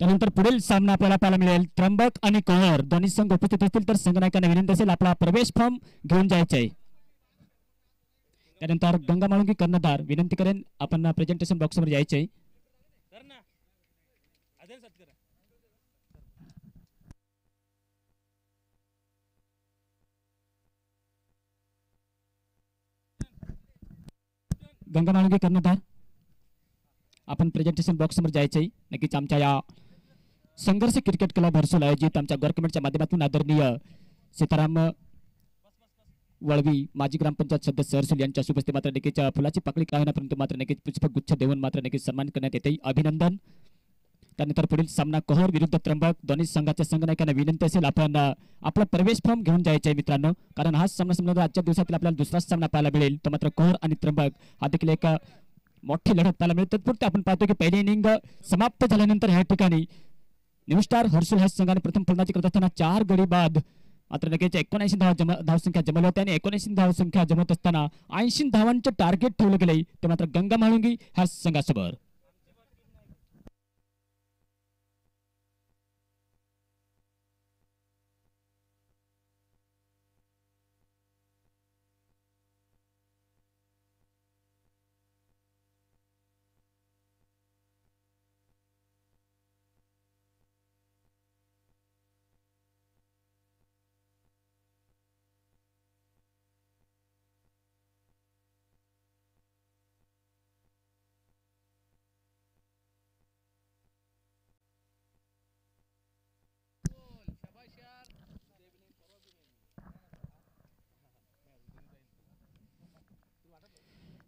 त्यानंतर पुढील सामना आपल्याला पाहायला मिळेल त्र्यंबक आणि कोहर दोन्ही संघ उपस्थित असतील तर संघनायकांना विनंती असेल आपला प्रवेश फॉर्म घेऊन जायचे आहे. त्यानंतर गंगा माहुंगे कर्णधार विनंती करेन आपण प्रेझेंटेशन बॉक्स वर यायचे. गंगा माहुंगे कर्णधार आपण प्रेझेंटेशन बॉक्स वर जायचे. नक्कीच आमच्या या संघर्ष क्रिकेट क्लब हर्सुल आयोजित आमच्या गव्हर्नमेंटच्या माध्यमातून आदरणीय सीताराम वळवी माजी ग्रामपंचायत सदस्य हर्सुल यांच्या उपस्थितीत मात्र नक्कीच फुलाची पाकळी का होईना परंतु मात्र नक्कीच पुष्पगुच्छ देऊन मात्र नक्कीच सन्मान करण्यात येते. अभिनंदन. त्यानंतर पुढील सामना कोहर विरुद्ध त्र्यंबक दोन्ही संघाच्या संघनायकांना विनंती असेल आपण आपला प्रवेश फॉर्म घेऊन जायचे आहे मित्रांनो कारण हा सामना संपल्यानंतर आजच्या दिवसातील आपल्याला दुसरा सामना पाहायला मिळेल तो मात्र कोहर आणि त्र्यंबक हा देखील एक मोठी लढत पाहायला मिळते. तत्पुरते आपण पाहतो की पहिली इनिंग समाप्त झाल्यानंतर ह्या ठिकाणी न्यू स्टार हर्सुल ह्या संघाने प्रथम फलंदाजी करत असताना 4 गडी बाद मात्र नक्कीच 79 धावसंख्या जमवली होती आणि 79 धावसंख्या जमवत असताना 80 धावांचे टार्गेट ठेवले गेले ते मात्र गंगा माहुंगे ह्या संघासमोर.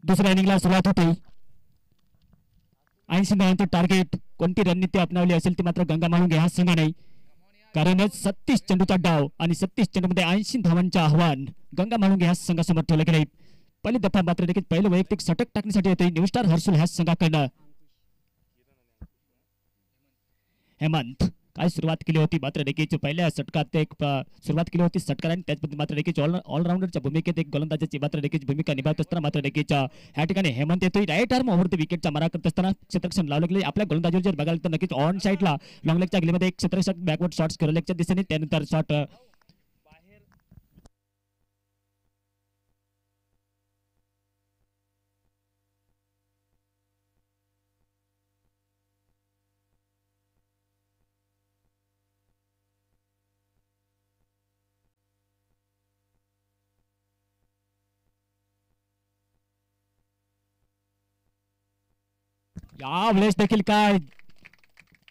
दुसऱ्या इनिंगला सुरुवात होते. 80 धावांचे टार्गेट कोणती रणनीती अपनावली असेल ती मात्र गंगा माहुंगे ह्या संघाने कारण 36 चेंडूचा डाव आणि 36 चेंडूमध्ये 80 धावांचे आव्हान गंगा माहुंगे ह्या संघासमोर ठेवले गेले. पहिली दफा मात्र देखील पहिलं वैयक्तिक षटक टाकण्यासाठी येते न्यू स्टार हर्सुल ह्या संघाकडनं. हेमंत काय सुरुवात केली होती मात्र देखील पहिल्या षटकात एक सुरुवात केली होती षटकारांनी त्याचबद्दल मात्र देखील ऑलराऊंडरच्या भूमिकेत एक गोलंदाजाची मात्र देखील भूमिका निभावत असताना मात्र देखील ह्या ठिकाणी हेमंत येतोय राईट आर्म ओव्हर द विकेटचा मारा करत असताना क्षेत्ररक्षण लावलं गेले. आपल्या गोलंदाजीवर जर बघायला तर नक्कीच ऑन साईडला लॉंग लेगच्या गेलीमध्ये एक क्षेत्ररक्षक बॅकवर्ड शॉट्स करलेच्या दिशेने त्यानंतर शॉट यावेळेस देखील काय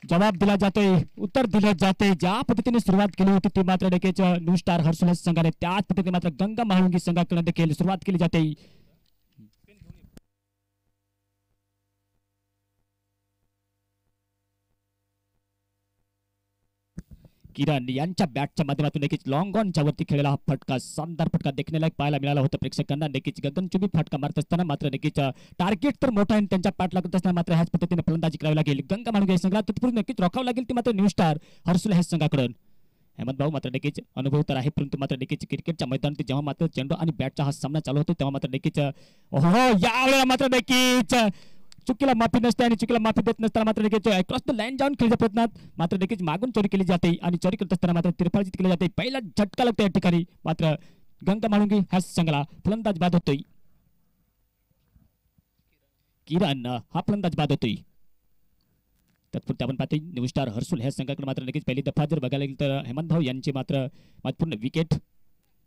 जवाब दिला जातोय, उत्तर दिलं जाते. ज्या पद्धतीने सुरुवात केली होती ती मात्र नक्कीच न्यू स्टार हर्सुल संघाने त्याच पद्धतीने मात्र गंगा महाळुंगी संघाकडून देखील सुरुवात केली जाते. किरण यांच्या बॅटच्या माध्यमातून नक्कीच लॉंग ऑनच्या वरती खेळलेला हा फटका, शानदार फटका देखण्यालायक पाहायला मिळाला होता प्रेक्षकांना. नक्कीच गगनचुंबी फटका मारत असताना मात्र नक्कीच टार्गेट तर मोठा आहे, त्यांच्या पाठ लागत असताना मात्र ह्याच पद्धतीने फलंदाजी करावी लागेल गंगा महाळुंगी संघाला. तत्पूर्वी नक्कीच रोखावं लागेल ती मात्र न्यू स्टार हर्सुल ह्या संघाकडून. हेमंत भाऊ मात्र नक्कीच अनुभव तर आहे, परंतु मात्र नक्कीच क्रिकेटच्या मैदानात जेव्हा मात्र चेंडू आणि बॅटचा हा सामना चालू होतो तेव्हा मात्र नक्कीच यावेळेला मात्र नक्कीच चुकीला माफी नसते आणि चुकीला माफी देत नसताना मात्र नक्कीच क्रॉस द लाईन जाऊन खेळच्या प्रयत्नात मात्र नक्कीच मागून चोरी केली जाते आणि चोरी करत असताना मात्र तिरफाळजीत केली जाते. पहिला झटका लागतो या ठिकाणी, मात्र गंगा महाळुंगी ह्या संघाला फलंदाज बाद होतोय. किरण हा फलंदाज बाद होतोय. तत्पुरते आपण पाहतोय न्यू स्टार हर्सुल ह्या संघाकडे मात्र नक्कीच पहिली दफा जर बघायला गेलं तर हेमंत भाऊ यांची मात्र महत्वपूर्ण विकेट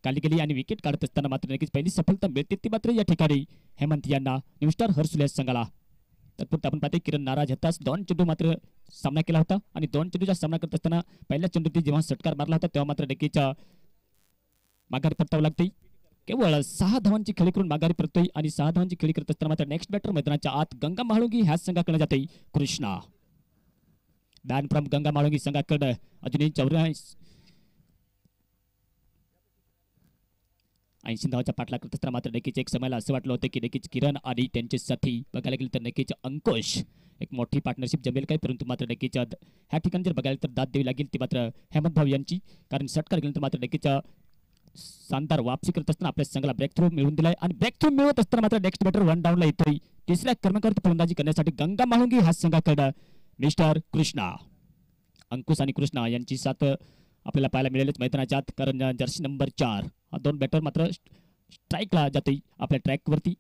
काढली गेली आणि विकेट काढत असताना मात्र नक्कीच पहिली सफलता मिळते ती मात्र या ठिकाणी हेमंत यांना न्यू स्टार हर्सुल ह्या संघाला. तत्पुरते आपण पाहतोय किरण नाराज होताच 2 चेंडू मात्र सामना केला होता आणि 2 चेंडूचा सामना करत असताना पहिल्या चेंडूत जेव्हा षटकार मारला होता तेव्हा मात्र नक्कीच माघारी परतावं लागते. केवळ 6 धावांची खेळी करून माघारी परतोय आणि 6 धावांची खेळी करत असताना मात्र नेक्स्ट बॅटर मैदानाच्या आत गंगा महाळुंगी ह्या संघाकडे जाते कृष्णा. बॅन फ्रॉम गंगा महाळुंगी संघाकडे अजूनही 80 धावाच्या पाठला करत असताना मात्र नक्कीच एक समयाला असं वाटलं होतं की नक्कीच किरण आणि त्यांचे साथी बघायला गेलं तर नक्कीच अंकुश एक मोठी पार्टनरशिप जमेल काय, परंतु मात्र नक्कीच ह्या ठिकाणी जर बघायला तर दाद द्यावी लागेल ती मात्र हेमंत भाऊ यांची, कारण षटकार गेल्यानंतर मात्र नक्कीच शानदार वापसी करत असताना आपल्या संघाला ब्रेक थ्रू मिळवून दिलाय आणि ब्रेक थ्रू मिळवत असताना मात्र नेक्स्ट बॅटर 1 डाऊनला येतोय. तिसऱ्या क्रमांकावर फलंदाजी करण्यासाठी गंगा महाळुंगी ह्या संघाकडे मिस्टर कृष्णा. अंकुश आणि कृष्णा यांची साथ आपल्याला पाहायला मिळेलच मैदानाच्या आत, कारण जर्सी नंबर 4 हा 2 बॅटर मात्र स्ट्राईकला जातोय आपल्या ट्रॅकवरती.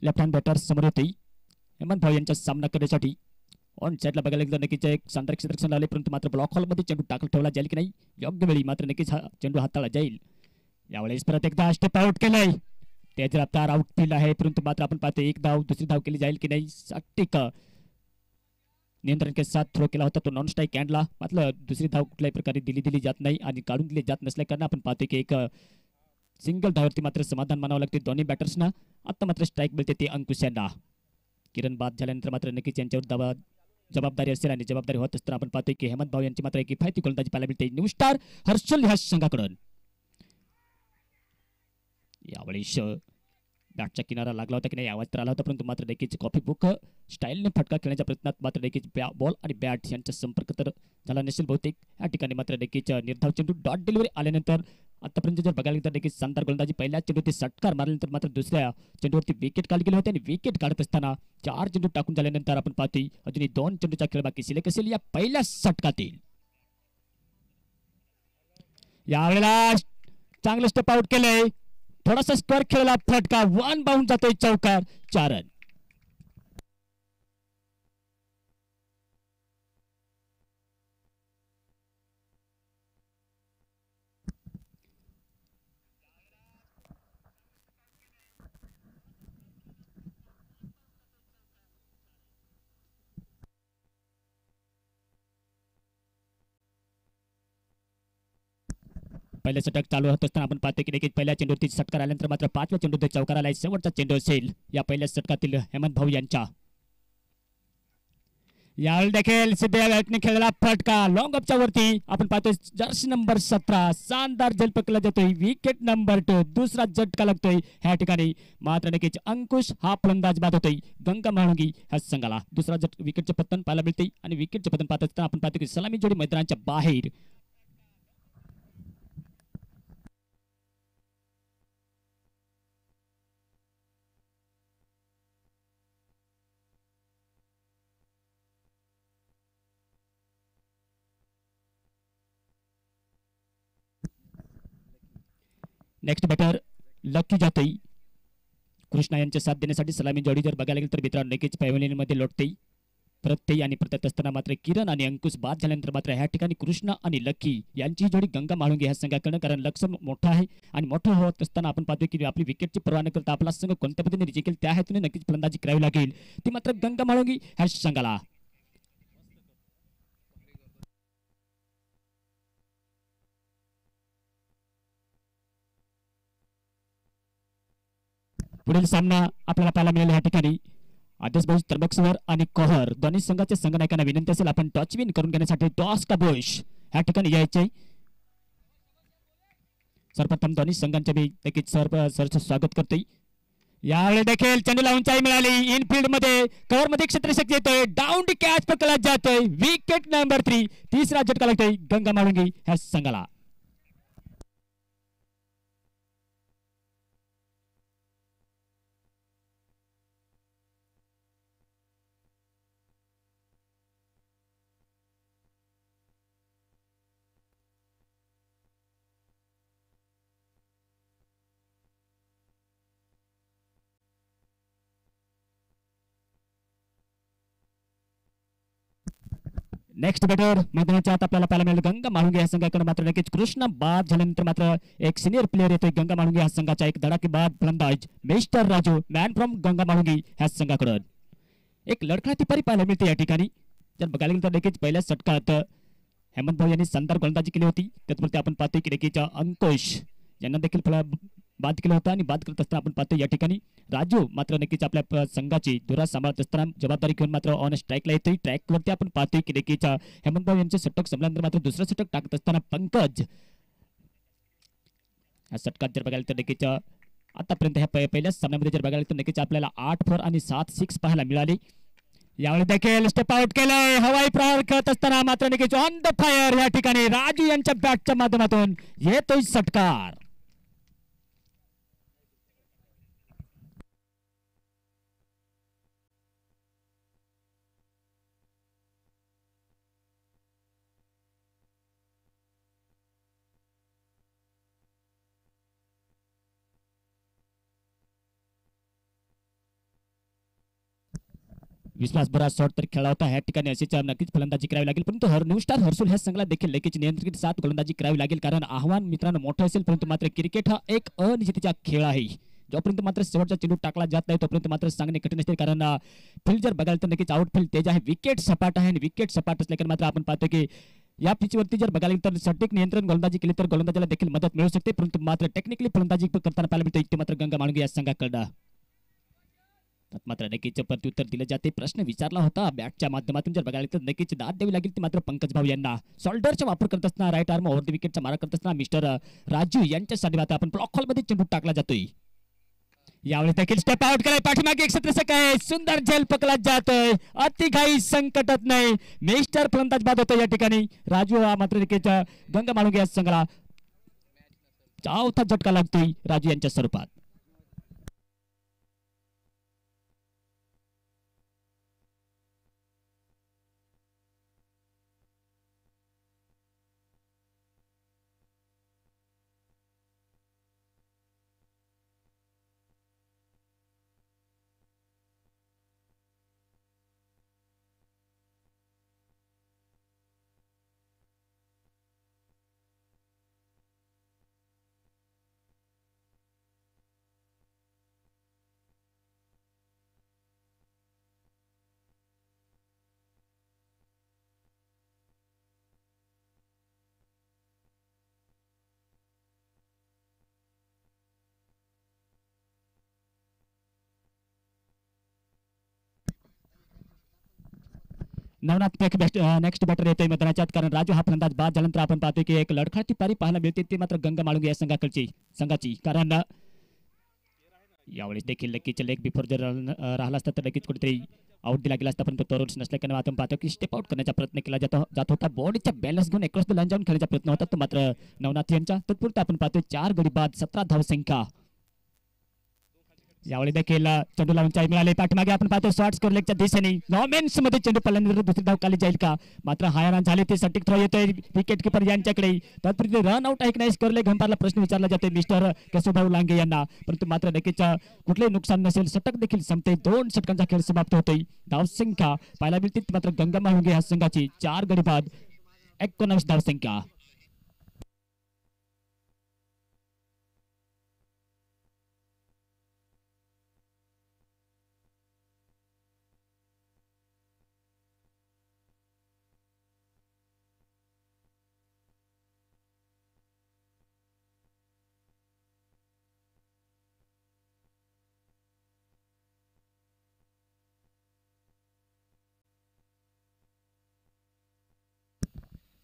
लेफ्ट हँड बॅटर समोर होते हेमंत भाऊ यांचा सामना करण्यासाठी. ऑन साईडला बघायला गेलं नक्कीच एक शानदार क्षेत्ररक्षण आले, परंतु मात्र ब्लॉक हॉलमध्ये चेंडू टाकला ठेवला जाईल की नाही, योग्य वेळी मात्र नक्कीच हा चेंडू हाताळला जाईल. यावेळेस परत एकदा स्टेप आउट केलंय, तेज रफ्तार आउटफील्ड आहे, परंतु मात्र आपण पाहतो एक धाव दुसरी धाव केली जाईल की नाही. सटीक नियंत्रण के साथ थ्रो केला होता तो नॉन स्ट्राईक हँडला, मात्र दुसरी धाव कुठल्याही प्रकारे दिली जात नाही आणि काढून दिली जात नसल्या कारण आपण पाहतोय की एक सिंगल धाववरती मात्र समाधान मानावं लागते दोन्ही बॅटर्सना. आता मात्र स्ट्राईक मिळते ते अंकुश यांना. किरण बाद झाल्यानंतर मात्र नक्कीच यांच्यावर जबाबदारी असेल आणि जबाबदारी होत असताना आपण पाहतोय की हेमंत भाऊ यांची मात्र एक किफायती गोलंदाजी पाहायला मिळते न्यू स्टार हर्सुल ह्या संघाकडून. यावेळी बॅटचा किनारा लागला होता की नाही आवाज तर आला होता, परंतु मात्र नक्कीच कॉफी बुक स्टाईलने फटका खेळण्याच्या प्रयत्नात मात्र नक्कीच बॉल आणि बॅट यांचा संपर्क तर झाला नसेल बहुतेक. या ठिकाणी मात्र नक्कीच निर्धाव चेंडू डॉट डिलिव्हरी आल्यानंतर आतापर्यंत जर बघायला तर नक्कीच शानदार गोलंदाजी. पहिल्या चेंडूवरती षटकार मारल्यानंतर मात्र दुसऱ्या चेंडूवरती विकेट काढली गेली होती आणि विकेट काढत असताना 4 चेंडू टाकून झाल्यानंतर आपण पाहतोय अजूनही 2 चेंडूचा खेळ बाकी सिलेक्ट असेल या पहिल्या षटकातील. यावेळेला चांगलं स्टेप आउट केलंय, थोडासा स्क्वेअर खेळला फटका 1 बाउंड जातोय चौकार 4 रन. पहिल्या षटक चालू होत असताना आपण पाहतो की नक्कीच पहिल्या चेंडूवरती षटकार आल्यानंतर मात्र 5व्या चेंडूत चौकार आलाय. शेवटचा चेंडू असेल या पहिल्या षटकातील हेमंत भाऊ यांच्या. यावेळी देखील सिद्धेने खेळलेला फटका लॉंग अपच्या वरती आपण पाहतोय जर्सी नंबर 17 शानदार झलपकला जातोय. विकेट नंबर 2 दुसरा झटका लागतोय ह्या ठिकाणी. मात्र नक्कीच अंकुश हा फलंदाज बाद होतोय गंगा महाळुंगी ह्या संघाला. दुसरा विकेटचे पतन पाहायला मिळते आणि विकेटचे पतन पाहत असताना आपण पाहतो की सलामी जोडी मैदानाच्या बाहेर. नेक्स्ट बॅटर लकी जातोय कृष्णा यांच्या साथ देण्यासाठी. सलामी जोडी जर बघायला गेलं तर मित्रांनो नक्कीच पॅव्हलियन मध्ये लोटते. प्रत्यय आणि प्रत्यत असताना मात्र किरण आणि अंकुश बाद झाल्यानंतर मात्र ह्या ठिकाणी कृष्ण आणि लकी यांची जोडी गंगा माळुंगे ह्या संघाकडनं, कारण लक्ष मोठं आहे आणि मोठं होत असताना आपण पाहतो की आपली विकेटची पर्वा न करता आपला संघ कोणत्या पद्धतीने जिंकेल त्या हेतूने नक्कीच फलंदाजी करावी लागेल ती मात्र गंगा माळुंगे ह्या संघाला. पुढील सामना आपल्याला पाहायला मिळेल ह्या ठिकाणी आदेश भाई त्र्यंबकेश्वर आणि कोहर दोन्ही संघाच्या संघनायकांना विनंती असेल आपण टॉच विन करून घेण्यासाठी टॉस का बुश ह्या ठिकाणी यायचे. सर्वप्रथम दोन्ही संघांचे मी नक्कीच सरचं स्वागत करतोय. यावेळी देखील चेंडूला उंचाई मिळाली, इनफिल्ड मध्ये कव्हर मध्ये क्षेत्ररक्षक येतोय, डाऊन दी कॅच पकडला जातोय, विकेट नंबर 3, तिसरा झटका लागतोय गंगा माळुंगे ह्या संघाला. नेक्स्ट बॅटर मैदानाच्या आत आपल्याला पाहायला मिळेल गंगा माळुंगे या संघाकडे मात्र नक्कीच कृष्ण बाद झाल्यानंतर मात्र एक सिनियर प्लेअर येतोय गंगा माळुंगे या संघाचा, एक धडाकेबाज फलंदाज mister Raju man from Ganga Malunge ह्या संघाकडून. एक लढखडाती पारी पाहायला मिळते या ठिकाणी. जर बघायला गेलं तर नक्कीच पहिल्या षटकात हेमंत भाऊ यांनी शानदार गोलंदाजी केली होती, त्याचबरोबर आपण पाहतोय की नक्कीच अंकुश यांना देखील बाद केलं होतं आणि बाद करत असताना आपण पाहतो या ठिकाणी राजू मात्र नक्कीच आपल्या संघाची धुरा सांभाळत असताना जबाबदारी घेऊन मात्र ऑन स्ट्राईकला येतोय. ट्रॅकवरती आपण पाहतोय की नक्कीच हेमंत भाऊ यांचे षटक संपल्यानंतर मात्र दुसरं षटक टाकत असताना पंकज या षटकात जर बघायला तर नक्कीच आतापर्यंत ह्या पहिल्याच सामन्यामध्ये जर बघायला तर नक्कीच आपल्याला 8 4 आणि 7 6 पाहायला मिळाले. यावेळी देखील स्टेप आउट केलंय, हवाई प्रहार करत असताना मात्र नक्कीच ऑन द फायर या ठिकाणी राजू यांच्या बॅटच्या माध्यमातून येतोय षटकार. विश्वास बरा शॉट तर खेळला होता, ह्या ठिकाणी अशीच नक्कीच फलंदाजी करावी लागेल, परंतु न्यू स्टार हर्सुल ह्या संघाला देखील लगेच नियंत्रित 7 गोलंदाजी करावी लागेल, कारण आव्हान मित्रांनो मोठं असेल, परंतु मात्र क्रिकेट हा एक अनिश्चिततेचा खेळ आहे. जोपर्यंत मात्र शेवटचा चेंडू टाकला जात नाही तोपर्यंत मात्र सांगणे कठीण असते, कारण फील्ड जर बघायला तर नक्कीच आउटफील्ड तेज आहे, विकेट सपाट आहे आणि विकेट सपाट असल्याने मात्र आपण पाहतो की या पिचवरती जर बघायला तर सटीक नियंत्रण गोलंदाजी केली तर गोलंदाजीला देखील मदत मिळू शकते, परंतु मात्र टेक्निकली फलंदाजी करताना पाहायला मिळते इथे मात्र गंगा माळुंगे या संघाकडे मात्र नक्कीच प्रत्युत्तर दिले जाते. प्रश्न विचारला होता बॅटच्या माध्यमातून जर बघायला तर नक्कीच दाद द्यावी लागेल ती मात्र पंकज भाऊ यांना. शोल्डरचा वापर करत असताना राईट आर्म ओव्हर द विकेटचा मारा करत असताना मिस्टर राजू यांच्यासाठी आता आपण ब्लॉक हॉलमध्ये चेंडू टाकला जातोय. यावेळी देखील स्टेप आउट केलाय, पाठीमागे एक क्षेत्ररक्षक आहे, सुंदर झेल पकडला जातोय, अतिघाई संकटात नाही, मिस्टर फलंदाज बाद होतो या ठिकाणी. राजू हा मात्र नक्कीच गंगा माळुंगे या संघाला चौथा झटका लागतोय राजू यांच्या स्वरूपात. नवनाथ नेक्स्ट बॅटर येतोय मैदानाच्यात, कारण राजू हा फलंदाज बाद झाल्यानंतर आपण पाहतोय की एक लढखडाती पारी पाहायला मिळते ते मात्र गंगा माळुंगे या संघाची, कारण यावेळेस देखील नक्कीच लेग बिफोर जर राहिला असता तर नक्कीच कुठेतरी आउट दिला गेला असता, परंतु तो रूल्स नसल्याने आपण पाहतो की स्टेप आउट करण्याचा प्रयत्न केला जात होता. बॉडीचा बॅलन्स घेऊन क्रॉस द लाईन जाऊन खेळण्याचा प्रयत्न होता तो मात्र नवनाथ यांचा. तत्पुरता आपण पाहतोय 4 गडी बाद 17 धावसंख्या यावेळी देखील चेंडूला उंचाई मिळाली. पाठीमागे आपण पाहतो शॉर्ट स्कोर लेगच्या दिशेने नॉमेन्स मध्ये चेंडू पडल्यानंतर दुसरी धाव खाली जाईल का, मात्र हाय रन झाले. ते सटीक थ्रो येतोय विकेट किपर यांच्याकडे. तत्पूर्वी रन आउट आहे की नाही स्कोर लेग अंपायरला प्रश्न विचारला जातो मिस्टर केशवभाऊ लांगे यांना, परंतु मात्र नक्कीच कुठलेही नुकसान नसेल. षटक देखील संपते. 2 षटकांचा खेळ समाप्त होतोय. धावसंख्या पाहायला मिळते मात्र गंगा माहुंगे ह्या संघाची 4 गडी बाद 19 धावसंख्या.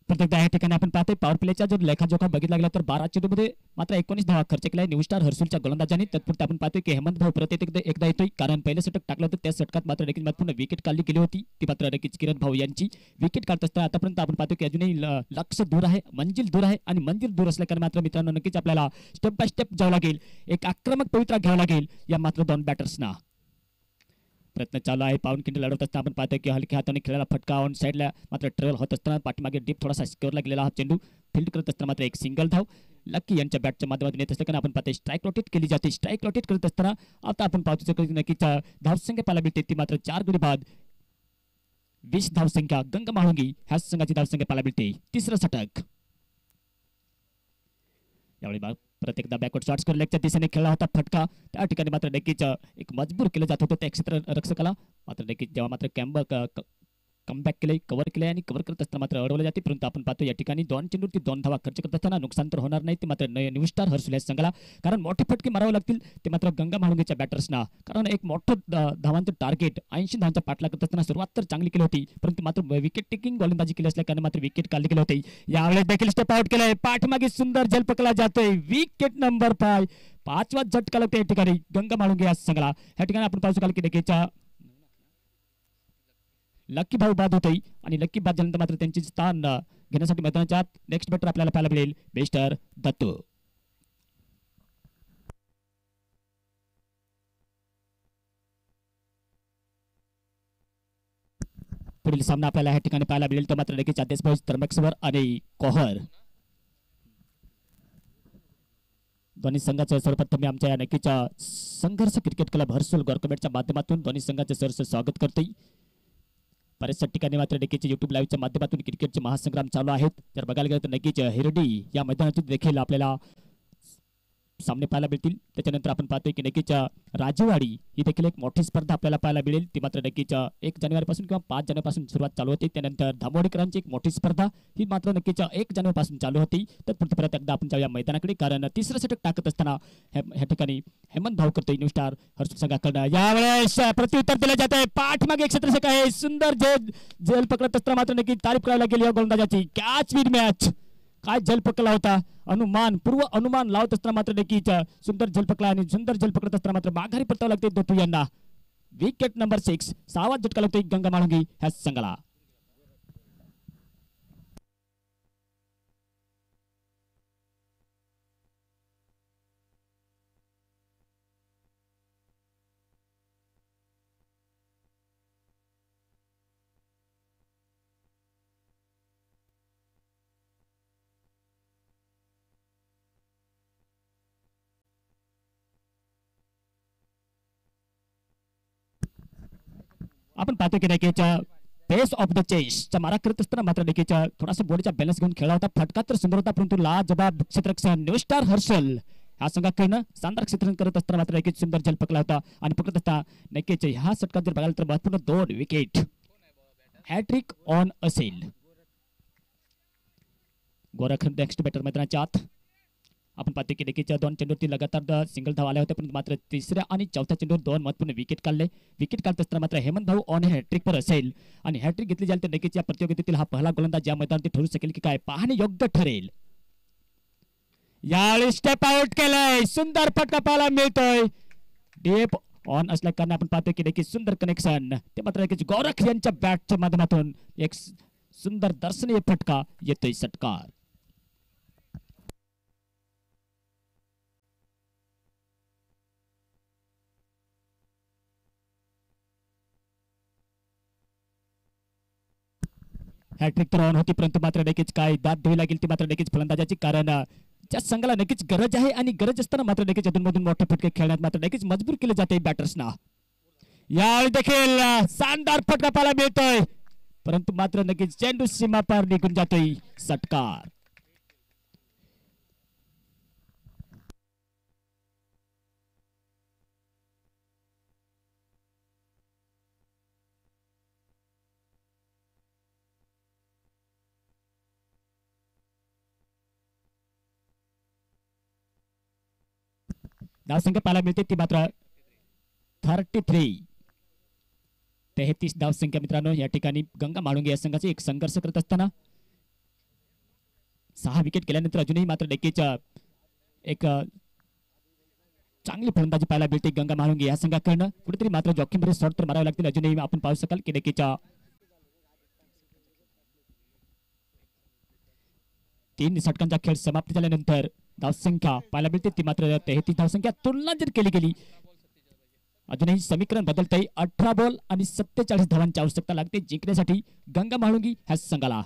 प्रत्येकदा या ठिकाणी आपण पाहतोय पॉवर प्लेच्या जर लेखाजोखा बघितला गेला तर 12 चेंडूमध्ये मात्र 19 धावा खर्च केलाय न्यू स्टार हर्सुलच्या गोलंदाजांनी. तत्पूर्वी आपण पाहतोय की हेमंत भाऊ परत एकदा येतोय, कारण पहिले षटक टाकलं होतं त्या षटकात मात्र नक्कीच महत्वपूर्ण विकेट काढली गेली होती. ती मात्र नक्कीच किरण भाऊ यांची विकेट काढत असताना आतापर्यंत आपण पाहतो की अजूनही लक्ष दूर आहे, मंजिल दूर आहे, आणि मंजिल दूर असल्या कारण मात्र मित्रांनो नक्कीच आपल्याला स्टेप बाय स्टेप जावं लागेल. एक आक्रमक पवित्रा घ्यावा लागेल या मात्र 2 बॅटर्सना. प्रयत्न चालू आहे. पाऊन किंड लढवत असताना आपण पाहतोय की हलक्या हाताने खेळायला फटका ऑन साईडला मात्र ट्रेल होत असताना पाठीमागे डीप थोडासा स्कोअरला गेलेला हा चेंडू फील्ड करत असताना मात्र एक सिंगल धाव लकी यांच्या बॅटच्या माध्यमातून येत असताना आपण पाहतोय स्ट्राईक रोटेट केली जाते. स्ट्राईक रोटेट करत असताना आता आपण पाहतो नक्कीच धावसंख्या पाहायला मिळते ती मात्र 4 गडी बाद 20 धावसंख्या. गंगा माहुंगी ह्या संघाची धावसंख्या पाहायला मिळते. तिसरं षटक यावेळी प्रत्येकदा बॅकवर्ड शॉट्स कर लेगच्या दिशेने खेळला होता फटका. त्या ठिकाणी मात्र नक्कीच एक मजबूर केलं जात होतं त्या क्षेत्र रक्षकाला. मात्र नक्कीच जेव्हा मात्र कमबॅक केले, कव्हर केले आणि कव्हर करत असताना मात्र अडवलं जाते. परंतु आपण पाहतो या ठिकाणी 2 चेंडूवरती 2 धावा खर्च करत असताना नुकसान तर होणार नाही ते मात्र न्यू स्टार हर्सुल संघाला, कारण मोठे फटके मारावे लागतील ते मात्र गंगा माहुंगेच्या बॅटर्सना. कारण एक मोठं धावांचं टार्गेट 80 धावांचा पाठला करत असताना सुरुवात तर चांगली केली होती, परंतु मात्र विकेट टेकिंग गोलंदाजी केली असल्या कारण मात्र विकेट काढली गेली होती. यावेळेस देखील स्टेप आउट केलंय. पाठीमागे सुंदर झेल पकडला जातोय. विकेट नंबर 5 5वा झटका लागतो या ठिकाणी गंगा माहुंगे या संघाला. या ठिकाणी आपण पाहू शकाल की नक्कीच्या लकी भाऊ बाद होतोय आणि लकी बाद झाल्यानंतर मात्र त्यांचे स्थान घेण्यासाठी मैदानाच्या नेक्स्ट बॅटर आपल्याला पाहायला मिळेल मिस्टर दत्तू. पुढील सामना आपल्याला या ठिकाणी पाहायला मिळेल तो मात्र नक्कीच देशभाऊ तरमेक्सवर आणि कोहर दोन्ही संघाचं सर्वप्रथम आमच्या या नक्कीच संघर्ष क्रिकेट क्लब हर्सुल गॉर्कमेटच्या माध्यमातून दोन्ही संघाचे सहर्ष स्वागत करतोय. बऱ्याचशा ठिकाणी मात्र नक्कीच युट्यूब लाईव्हच्या माध्यमातून क्रिकेटचे महासंग्राम चालू आहेत. जर बघायला गेलं तर नक्कीच हिरडी या मैदानातून देखील आपल्याला सामने पाहायला मिळतील. त्याच्यानंतर आपण पाहतोय की नक्कीच राजवाडी ही देखील एक मोठी स्पर्धा आपल्याला पाहायला मिळेल. ती मात्र नक्कीच 1 जानेवारीपासून किंवा 5 जानेवारीपासून सुरुवात चालू होती. त्यानंतर धामोडीकरांची एक मोठी स्पर्धा ही मात्र नक्कीच 1 जानेवारीपासून चालू होती. तर परत एकदा आपण जाऊया मैदानाकडे, कारण तिसरं षटक टाकत असताना ह्या ठिकाणी हेमंत भाऊ करतोय न्यू स्टार हर्सुल संघाकडनं. यावेळेस प्रत्युत्तर दिलं जात आहे. पाठीमागे एक क्षेत्ररक्षक आहे. सुंदर झेल पकडत असताना मात्र नक्की तारीफ करायला गेली या गोलंदाजाची. कॅच विथ मॅच काय झेल पकडला होता. पूर्व अनुमान लावत असताना मात्र नक्कीच सुंदर झेल पकडला आणि सुंदर झेल पकडत असताना मात्र माघारी परतावं लागते दत्तू यांना. विकेट नंबर 6 6वा झटका लागतोय गंगा माहुंगे ह्या संघाला. आपण पाहतो की नक्कीच पेस ऑफ द चेसचा मारा करत असताना मात्र नक्कीच थोडासा बॉडीचा बॅलन्स घेऊन खेळला होता. फटका तर सुंदर होता, परंतु लाजबाब क्षेत्ररक्षण न्यू स्टार हर्सुल ह्या संघाकडनं शानदार क्षेत्ररक्षण करत असताना मात्र नक्कीच सुंदर झेल पकडला होता. आणि पकडत असताना नक्कीच ह्या षटकात जर बघायला तर महत्वपूर्ण 2 विकेट हॅट्रिक ऑन असेल. गोरख नेक्स्ट बॅटर मैदानाच्या आत आपण पाहतो की नक्कीच 2 चेंडूवरती लगातार सिंगल धाव आल्या होत्या, परंतु मात्र तिसऱ्या आणि चौथ्या चेंडूवर 2 महत्वपूर्ण विकेट काढले. विकेट काढत असताना मात्र हेमंत भाऊ ऑन हॅट्रिकवर असेल आणि हॅट्रिक घेतली जाईल तर नक्कीच या प्रतियोगितेतील हा पहिला गोलंदाज या मैदानात ठरू शकेल की काय पाहणे योग्य ठरेल. यावेळी स्टेप आउट केलंय. सुंदर फटका पाहायला मिळतोय. डीप ऑन असल्या कारण आपण पाहतो की नक्कीच सुंदर कनेक्शन ते मात्र नक्कीच गोरख यांच्या बॅटच्या माध्यमातून एक सुंदर दर्शनीय फटका येतोय. षटकार हॅट्रिक तर ऑन होती, परंतु मात्र नक्कीच काय दाद द्यावी लागेल ती मात्र नक्कीच फलंदाजाची, कारण ज्या संघाला नक्कीच गरज आहे आणि गरज असताना मात्र नक्कीच अधूनमधून मोठे फटके खेळण्यात मात्र नक्कीच मजबूर केले जाते बॅटर्सना. यावेळी देखील शानदार फटका पाहायला मिळतोय, परंतु मात्र नक्कीच चेंडू सीमा पार निघून जातोय. षटकार. धावसंख्या पाहायला मिळते ती मात्र 33 धावसंख्या मित्रांनो. या ठिकाणी गंगा म्हाळुंगे या संघाचे एक संघर्ष करत असताना 6 विकेट गेल्यानंतर अजूनही मात्र नक्कीच एक चांगली फलंदाजी पाहायला मिळते गंगा म्हाळुंगे या संघाकडनं. कुठेतरी मात्र जॉकीमध्ये शॉट तर मारावे लागतील. अजूनही आपण पाहू शकाल की नक्कीच 3 षटकांचा खेळ समाप्त झाल्यानंतर धावसंख्या पाहायला मिळते ती मात्र 33 धावसंख्या. तुलना जर केली गेली अजूनही समीकरण बदलतंय. 18 बॉल आणि 47 धावांची आवश्यकता लागते जिंकण्यासाठी गंगा म्हाळुंगी ह्या संघाला.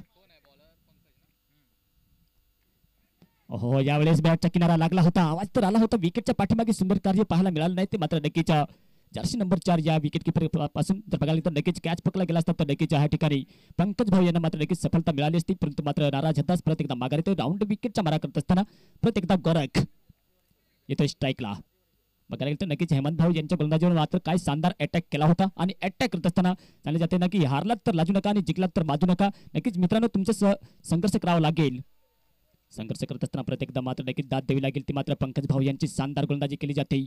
हो, यावेळेस बॅटचा किनारा लागला होता, आवाज तर आला होता. विकेटच्या पाठीमागे सुंदर कार्य पाहायला मिळालं नाही ते मात्र नक्कीच जर्सी नंबर 4 या विकेट किपर पासून जर बघायला तर नक्कीच कॅच पकडला गेला असता तर नक्कीच या ठिकाणी पंकज भाऊ यांना मात्र नक्कीच सफलता मिळाली असती, परंतु मात्र नाराज होताच. परत एकदा माघार येतो. राऊंड विकेटचा मारा करत असताना परत एकदा गोरख येतोय स्ट्राईकला. बघायला गेलं तर नक्कीच हेमंत भाऊ यांच्या गोलंदाजीवर मात्र काय शानदार अटॅक केला होता आणि अटॅक करत असताना सांगले जाते ना की हारलात तर लाजू नका आणि जिंकलात तर माजू नका. नक्कीच मित्रांनो तुमचं संघर्ष करावा लागेल. संघर्ष करत असताना परत एकदा मात्र नक्कीच दाद द्यावी लागेल ती मात्र पंकज भाऊ यांची शानदार गोलंदाजी केली जाते,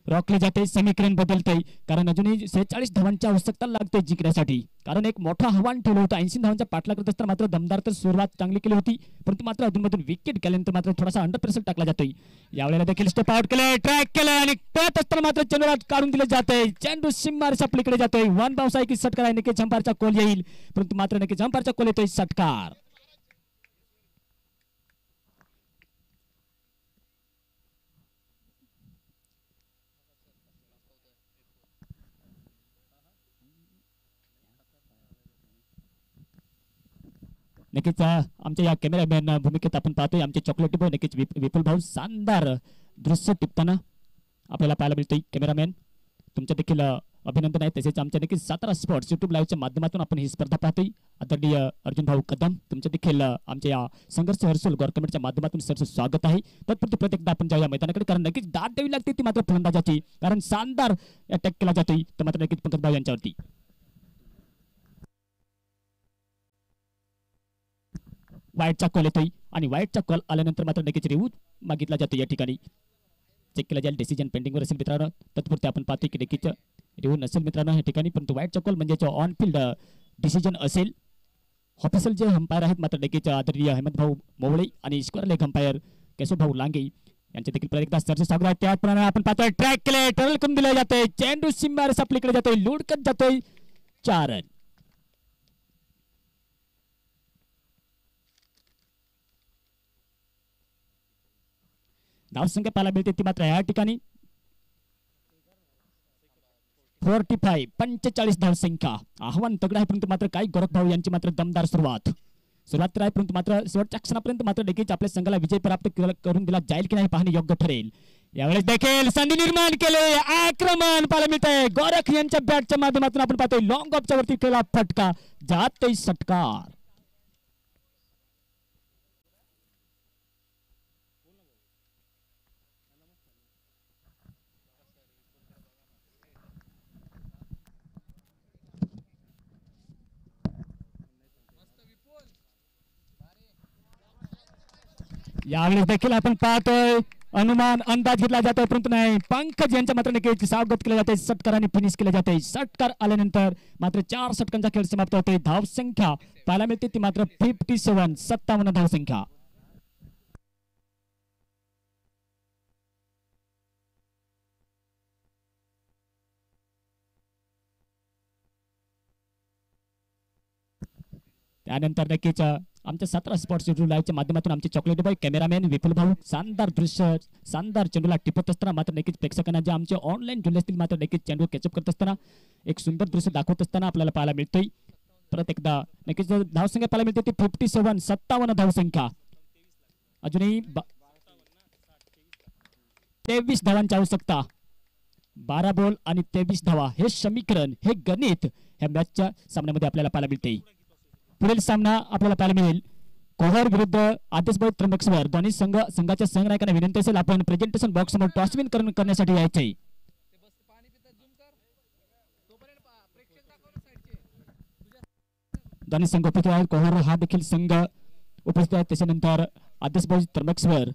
रोखली जाते. समीकरण बदलते कारण अजूनही 46 धावांची आवश्यकता लागते जिंकण्यासाठी, कारण एक मोठा आव्हान ठेवलं होतं. 80 धावांचा पाठला करत असताना मात्र दमदार तर सुरुवात चांगली केली होती, परंतु मात्र अधूनमधून विकेट गेल्यानंतर मात्र थोडासा अंडर प्रेशर टाकला जातोय. यावेळेला देखील स्टेप आउट केलं, ट्रॅक केलं आणि पळत असताना मात्र चेंडू काढून दिले जाते. चेंडू सिम्मार सपलीकडे जातोय. वन बाउन्स आहे की षटकार आहे, नक्की झंपारचा कॉल येईल, परंतु मात्र नक्की झंपारचा कॉल येतोय षटकार. नक्कीच आमच्या या कॅमेरामॅन भूमिकेत आपण पाहतोय आमचे चॉकलेटी भाऊ नक्कीच विपुल भाऊ शानदार दृश्य टिपताना आपल्याला पाहायला मिळतोय. कॅमेरामॅन तुमचं देखील अभिनंदन आहे. तसेच आमच्या नक्कीच सातारा स्पोर्ट्स युट्यूब लाईव्हच्या माध्यमातून आपण ही स्पर्धा पाहतोय. आदरणीय अर्जुन भाऊ कदम तुमचं देखील आमच्या या संघर्ष हर्सुल गौर कमिटीच्या माध्यमातून सरचं स्वागत आहे. तत्पुरती प्रत्येक आपण जाऊया मैदानाकडे, कारण नक्कीच दाद द्यावी लागते ती मात्र फलंदाजाची, कारण शानदार अटॅक केला जातोय तर मात्र नक्कीच पंकज भाऊ यांच्यावरती. वाईटचा कॉल येतोय आणि वाईटचा कॉल आल्यानंतर मात्र नक्कीच रिव्ह्यू मागितला जातो. या ठिकाणी चेक केला जाईल, डिसिजन पेंडिंगवर असेल मित्रांनो. तत्पुरते आपण पाहतोय की नक्कीच रिव्ह्यू नसेल मित्रांनो या ठिकाणी, परंतु वाईटचा कॉल म्हणजे ऑन फील्ड डिसिजन असेल. ऑफिशियल जे अंपायर आहेत मात्र नक्कीच आदरणीय हेमंत भाऊ मोवळे आणि स्क्वेअर लेग अंपायर केशव भाऊ लांगे यांचे देखील परत एकदा सरचे स्वागत आहे. त्याचप्रमाणे आपण पाहतोय ट्रॅक केले, टर्ल करून दिले जाते, चेंडू सिम्मार सपलीकडे जातोय, लुडकत जातोय. 4 रन. धावसंख्या पाहायला मिळते ती मात्र या ठिकाणी 45 धावसंख्या. आव्हान तगड आहे, परंतु मात्र काही गोरख भाऊ यांची मात्र दमदार सुरुवात तर आहे, परंतु मात्र शेवटच्या क्षणापर्यंत मात्र नक्कीच आपल्या संघाला विजय प्राप्त करून दिला जाईल की नाही पाहणे योग्य ठरेल. यावेळेस देखील संधी निर्माण केले, आक्रमण पाहायला मिळतंय गोरख यांच्या बॅटच्या माध्यमातून. आपण पाहतोय लॉंग ऑफच्या वरती केला फटका, जातोय षटकार. यावेळेस देखील आपण पाहतोय अनुमान अंदाज घेतला जातोय, परंतु नाही पंकज यांच्या मात्र नक्कीच स्वागत केलं जाते. षटकाराने फिनिश केले जाते. षटकार आल्यानंतर मात्र 4 षटकांचा खेळ समाप्त होतोय. धावसंख्या पाहायला मिळते ती मात्र 57 धावसंख्या. त्यानंतर नक्कीच आमच्या सातारा स्पोर्ट्स युट्यूब लाईव्हच्या माध्यमातून आमचे चॉकलेट बॉय कॅमेरामॅन विपुल भाऊ शानदार दृश्य शानदार चेंडूला टिपत असताना मात्र नक्कीच प्रेक्षकांना जे आमचे ऑनलाईन जुळले असतील मात्र नक्कीच चेंडू कॅचअप करत असताना एक सुंदर दृश्य दाखवत असताना आपल्याला पाहायला मिळतोय. परत एकदा नक्कीच धावसंख्या पाहायला मिळते ती 57 धावसंख्या. अजूनही 23 धावांची आवश्यकता. 12 बॉल आणि 23 धावा हे समीकरण, हे गणित ह्या मॅचच्या सामन्यामध्ये आपल्याला पाहायला मिळते. पुढील सामना आपल्याला पाहायला मिळेल कोहर विरुद्ध आदेशभाई त्र्यंबकेश्वर. दोन्ही संघाच्या संघनायकांना विनंती असेल आपण प्रेझेंटेशन बॉक्स समोर टॉस विन करण्यासाठी यायचे. दोन्ही संघ उपस्थित आहेत. कोहर हा देखील संघ उपस्थित आहे. त्याच्यानंतर आदेशभाई त्र्यंबकेश्वर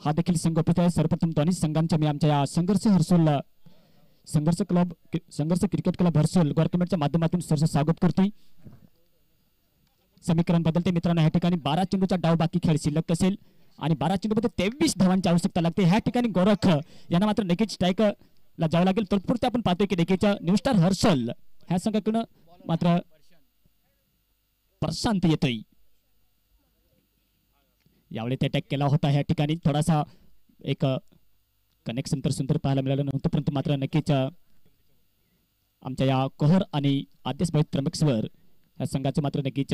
हा देखील संघ उपस्थित आहे. सर्वप्रथम दोन्ही संघांच्या मी आमच्या या संघर्ष क्रिकेट क्लब हर्सोल गोर कमिटीच्या माध्यमातून सरस स्वागत करतोय. समीकरण बदलते मित्रांनो. ह्या ठिकाणी 12 चेंडूचा डाव बाकी खेळ शिल्लक असेल आणि 12 चेंडूमध्ये 23 धावांची आवश्यकता लागते. ह्या ठिकाणी गोरख यांना मात्र नक्कीच स्ट्राईकला जावं लागेल. तत्पुरते आपण पाहतोय की नक्कीच्या न्यू स्टार हर्सोल ह्या संघाकडून मात्र प्रशांत येतोय. यावेळी ते अटॅक केला होता. ह्या ठिकाणी थोडासा एक कनेक्शन तर सुंदर पाहायला मिळालं नव्हतं, परंतु मात्र नक्कीच आमच्या या कोहर आणि आदेशभाई त्र्यंबकेश्वर या संघाचे मात्र नक्कीच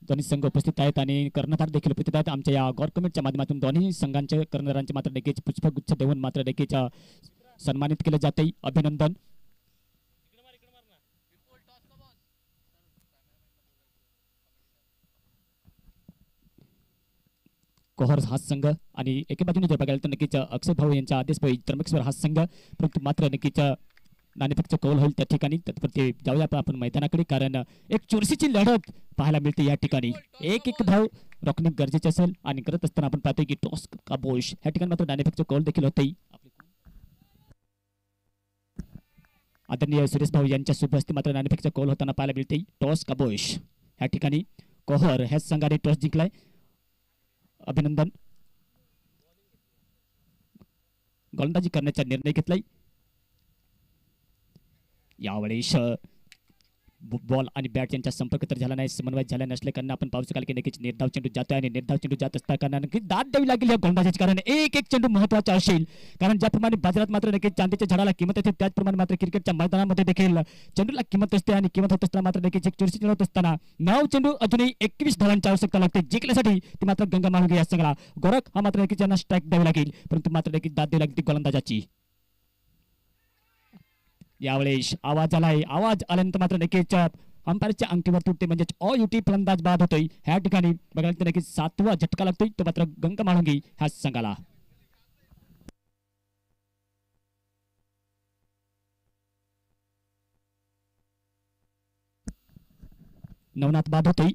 दोन्ही संघ उपस्थित आहेत आणि कर्णधार देखील उपस्थित आहेत. आमच्या या गौर कमिटीच्या माध्यमातून दोन्ही संघांच्या कर्णधारांचे मात्र नक्कीच पुष्पगुच्छ देऊन मात्र नक्कीच सन्मानित केले जाते. अभिनंदन. कोहर हा संघ आणि एके बाजूने जर बघायला तर नक्कीच अक्षय भाऊ यांचा आदेशभाई त्र्यंबकेश्वर हा संघ, परंतु मात्र नक्कीच नाणेफेकचं कौल होईल त्या ठिकाणी. तत्पुरते जाऊया आपण मैदानाकडे, कारण एक चुरशीची लढत पाहायला मिळते या ठिकाणी. एक धाव रोखणे गरजेचे असेल आणि करत असताना आपण पाहतोय की टॉस का बोश या ठिकाणी मात्र नाणेफेकचं कौल देखील होते. आदरणीय सुरेश भाऊ यांच्या शुभ हस्ते मात्र नाणेफेकचं कौल होताना पाहायला मिळते. टॉस का बोश या ठिकाणी कोहर ह्या संघाने टॉस जिंकलाय. अभिनंदन. गोलंदाजी करण्याचा निर्णय घेतलाय. यावेळेस बॉल आणि बॅट यांचा संपर्क तर झाला नाही, समन्वय झाला नसले कारण आपण पाहू शकाल की नक्कीच निर्धाव चेंडू जातोय आणि निर्धाव चेंडू जात असताना नक्कीच दाद द्यावी लागेल या गोलंदाजीच्या, कारण एक चेंडू महत्वाचा असेल. कारण ज्याप्रमाणे बाजारात मात्र नक्कीच चांदीच्या झाडाला किंमत असते, त्याचप्रमाणे मात्र क्रिकेटच्या मैदानामध्ये देखील चेंडूला किंमत असते आणि किंमत होत असताना मात्र नक्कीच एक चुरशी होत असताना 9 चेंडू अजूनही 21 धावांची आवश्यकता लागते जिंकण्यासाठी. ती मात्र गंगा माळुंगे या संघाला गोरख हा मात्र नक्कीच यांना स्ट्राईक द्यावी लागेल, परंतु मात्र नक्कीच दाद द्यावी लागते गोलंदाजाची. यावेळेस आवाज आलाय. आवाज आल्यानंतर मात्र नक्कीच अंपायरच्या अंगठीवर तुटते, म्हणजे अयुटी फलंदाज बाद होतोय. ह्या ठिकाणी बघायला तर नक्कीच 7वा झटका लागतोय, तो मात्र गंगा माळुंगे ह्या संघाला. नवनाथ बाद होतोय.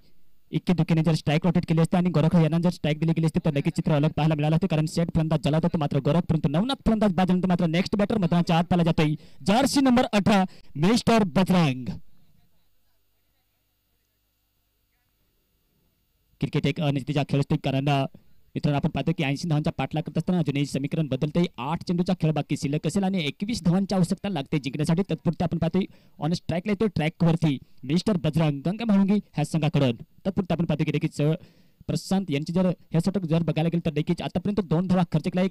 इतके दुखीने जर स्ट्राईक रोटेट केली असते आणि गोरख यांना जर स्ट्राईक दिली गेली असते तर नक्कीच चित्र अलग पाहायला मिळालं असते, कारण सेट फलंदाज जला होता मात्र गोरख, परंतु नवनाथ फलंदाज बाद झाल्यानंतर मात्र नेक्स्ट बॅटर मैदानाच्या आत पाहिला जातोय Jersey number 18 mister Bajrang. Cricket एक अनिश्चितचा खेळ असतो, कारण मित्रांनो आपण पाहतो की 80 धावांचा पाठलाग करत असताना अजूनही समीकरण बदलते. 8 चेंडूचा खेळ बाकी शिल्लक असेल आणि 21 धावांची आवश्यकता लागते जिंकण्यासाठी. तत्पुरते आपण पाहतोय ऑन स्ट्राईकला येतो ट्रॅकवरती मिस्टर बजरंग गंगा माळुंगे ह्या संघाकडून. तत्पुरते आपण पाहतो की देखील प्रशांत यांची जर हे षटक जर बघायला गेलं तर देखील आतापर्यंत 2 धावा खर्च केला.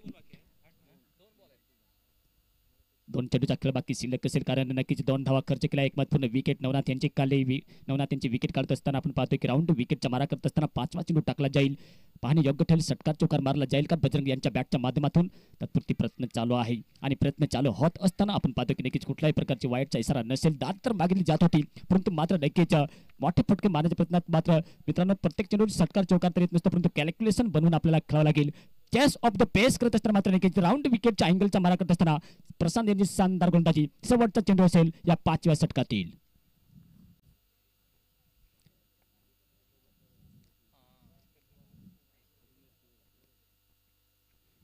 2 चेंडूचा खेळ बाकी शिल्लक असेल, कारण नक्कीच 2 धावा खर्च केला. एक महत्वपूर्ण विकेट नवनाथ यांची काढली. नवनाथ यांची विकेट काढत असताना आपण पाहतोय की राऊंड विकेटचा मारा करत असताना 5वा चेंडू टाकला जाईल. पाहणे योग्य ठरेल, षटकार चौकार मारला जाईल का बजरंग यांच्या बॅटच्या माध्यमातून. तत्पुरती प्रयत्न चालू आहे आणि प्रयत्न चालू होत असताना आपण पाहतो की नक्कीच कुठल्याही प्रकारची वाईटचा इशारा नसेल. दाद तर मागितली जात होती, परंतु मात्र नक्कीच मोठे फटके मारण्याच्या प्रयत्नात मात्र मित्रांनो प्रत्येक चेंडू षटकार चौकार तर येत नसतं, परंतु कॅल्क्युलेशन बनवून आपल्याला खेळावं लागेल. चेस ऑफ द पेस करत असताना मात्र नक्कीच राऊंड विकेटच्या अँगलचा मारा करत असताना प्रशांत यांची शानदार गोलंदाजी. शेवटचा चेंडू असेल या 5व्या षटकातील.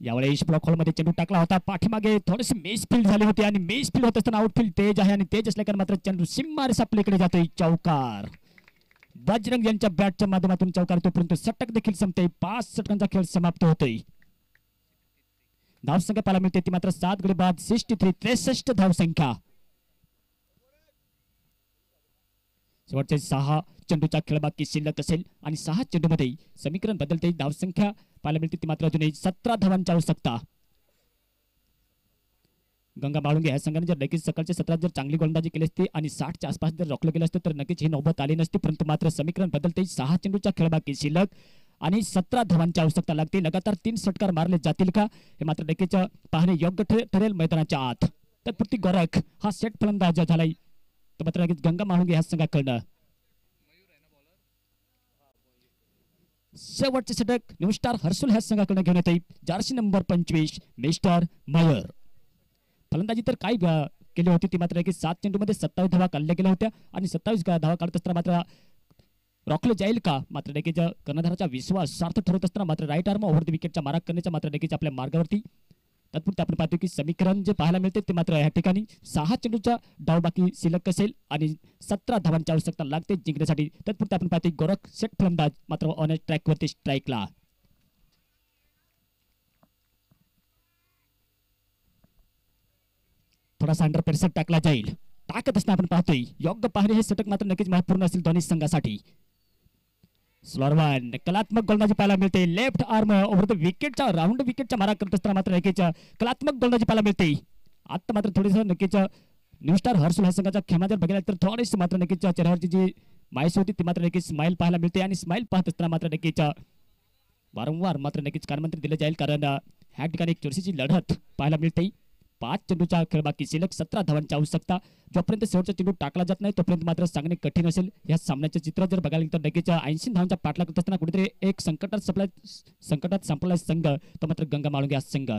यावेळेस ब्लॉक हॉल मध्ये चेंडू टाकला होता. पाठीमागे थोडेसे मेस फील्ड झाले होते आणि मेस फील्ड होत असताना आउटफील्ड तेज आहे आणि तेज असल्याकडे मात्र चेंडू सिम्मारेस आपल्याकडे जातोय. चौकार बजरंग यांच्या बॅटच्या माध्यमातून चौकार येतो, परंतु षटक देखील संपते. 5 षटकांचा खेळ समाप्त होतोय. धावसंख्या पाहायला मिळते ती मात्र 7 गडी बाद 63 धावसंख्या. शेवटचे 6 चेंडूचा खेळ बाकी शिल्लक असेल आणि 6 चेंडूमध्ये समीकरण बदलते. धावसंख्या पाहायला मिळते ती मात्र अजूनही 17 धावांची आवश्यकता. गंगा माळुंगे ह्या संघाने जर नक्कीच सकाळच्या सत्रात जर चांगली गोलंदाजी केली असती आणि 60च्या आसपास जर रोखलं गेलं असतं तर नक्कीच ही नौबत आली नसती, परंतु मात्र समीकरण बदलते. 6 चेंडूचा खेळ बाकी शिल्लक आणि 17 धावांची आवश्यकता लागते. लगातार 3 षटकार मारले जातील का हे मात्र नक्कीच पाहणे योग्य ठरेल मैदानाच्या आत. तत्पुरती गोरख हा सेट फलंदाज झालाय, तर मात्र नक्कीच गंगा माळुंगे ह्या संघाकडनं शेवटचे षटक न्यू स्टार हर्सुल ह्या संघाकडनं घेऊन येते. जर्सी नंबर 25 मिस्टर मयर. फलंदाजी तर काय केली होती ती मात्र 7 चेंडूमध्ये 27 धावा काढल्या गेल्या होत्या आणि 27 धावा काढत असताना मात्र रोखलं जाईल का, मात्र नक्कीच कर्णधाराचा विश्वास सार्थ ठरवत असताना मात्र राईट आर्म ओव्हर द विकेटचा मारा करण्याच्या मात्र नक्कीच आपल्या मार्गावरती. तत्पुरते आपण पाहतो की समीकरण जे पाहायला मिळते ते मात्र या ठिकाणी 6 चेंडूचा डाव बाकी शिल्लक असेल आणि 17 धावांची आवश्यकता लागते जिंकण्यासाठी. तत्पुरते आपण पाहतो गोरख सेट फलंदाज मात्र ऑन ट्रॅक वरती स्ट्राईकला. थोडासा अंडर प्रेशर टाकला जाईल, टाकत असताना आपण पाहतोय योग्य पाहणे हे षटक मात्र नक्कीच महत्वपूर्ण असेल दोन्ही संघासाठी. स्लोअरवन कलात्मक गोलंदाजी पाहायला मिळते. लेफ्ट आर्म ओव्हर द विकेटच्या राऊंड विकेटच्या मारा करत असताना मात्र नक्कीच कलात्मक गोलंदाजी पाहायला मिळते. आता मात्र थोडीस नक्कीच न्यू स्टार हर्सुल ह्या संघाचा खेळा जर बघितला तर थोडीशी मात्र नक्कीच चेहऱ्यावरची जी मायस होती ती मात्र नक्कीच स्माइल पाहायला मिळते आणि स्माइल पाहत असताना मात्र नक्कीच वारंवार मात्र नक्कीच कानमंत्री दिले जाईल, कारण ह्या ठिकाणी एक चुरशीची लढत पाहायला मिळते. 5 चेंडूचा खेळ बाकी शिल्लक 17 धावांची आवश्यकता. जोपर्यंत शेवटचा चेंडू टाकला जात नाही तोपर्यंत मात्र सांगणे कठीण असेल. या सामन्याचे चित्र जर बघायला तर नक्कीच 80 धावांचा पाठलाग करत असताना कुठेतरी एक संकटात संपला संघ तो मात्र गंगा माळुंगे हा संघ.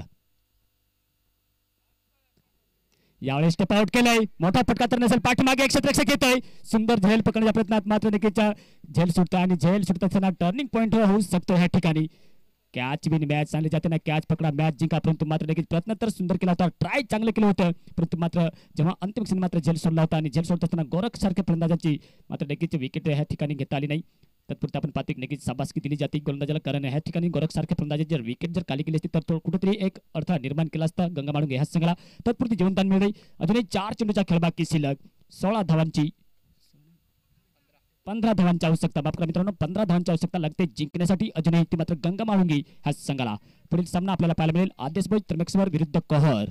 यावेळी स्टेप आउट केलाय, मोठा फटका तर नसेल, पाठीमागे एक क्षेत्ररक्षक येतोय. सुंदर झेल पकडण्याच्या प्रयत्नात मात्र नक्कीच झेल सुटतं आणि झेल सुटत असताना टर्निंग पॉईंट होऊ शकतो ह्या ठिकाणी. कॅच विन मॅच सांगले जाते ना, कॅच पकडा मॅच जिंका, परंतु मात्र नक्कीच प्रयत्न तर सुंदर केला होता, ट्राय चांगलं केलं होतं, परंतु मात्र जेव्हा अंतिम क्षणी मात्र झेल सोडला होता आणि झेल सोडत असताना गोरख सारख्या फलंदाजाची मात्र नक्कीच विकेट ह्या ठिकाणी घेता आली नाही. तत्पुरते आपण पाहतो नक्कीच शाबासकी दिली जाते गोलंदाजाला, कारण ह्या ठिकाणी गोरख सारख्या फलंदाजाची जर विकेट जर खाली गेली असती तर कुठेतरी एक अडथळा निर्माण केला असता गंगा माळुंगे ह्या संघाला. तत्पुरती जीवनदान मिळते. अजूनही 4 चेंडूचा खेळ बाकी शिल्लक 16 धावांची 15 धावांची आवश्यकता. बापरा मित्रांनो 15 धावांची आवश्यकता लागते जिंकण्यासाठी. अजूनही ती मात्र गंगा माळुंगे ह्या संघाला. पुढील सामना आपल्याला पाहायला मिळेल आदेश बोज त्र्यंबकेश्वर विरुद्ध कहर.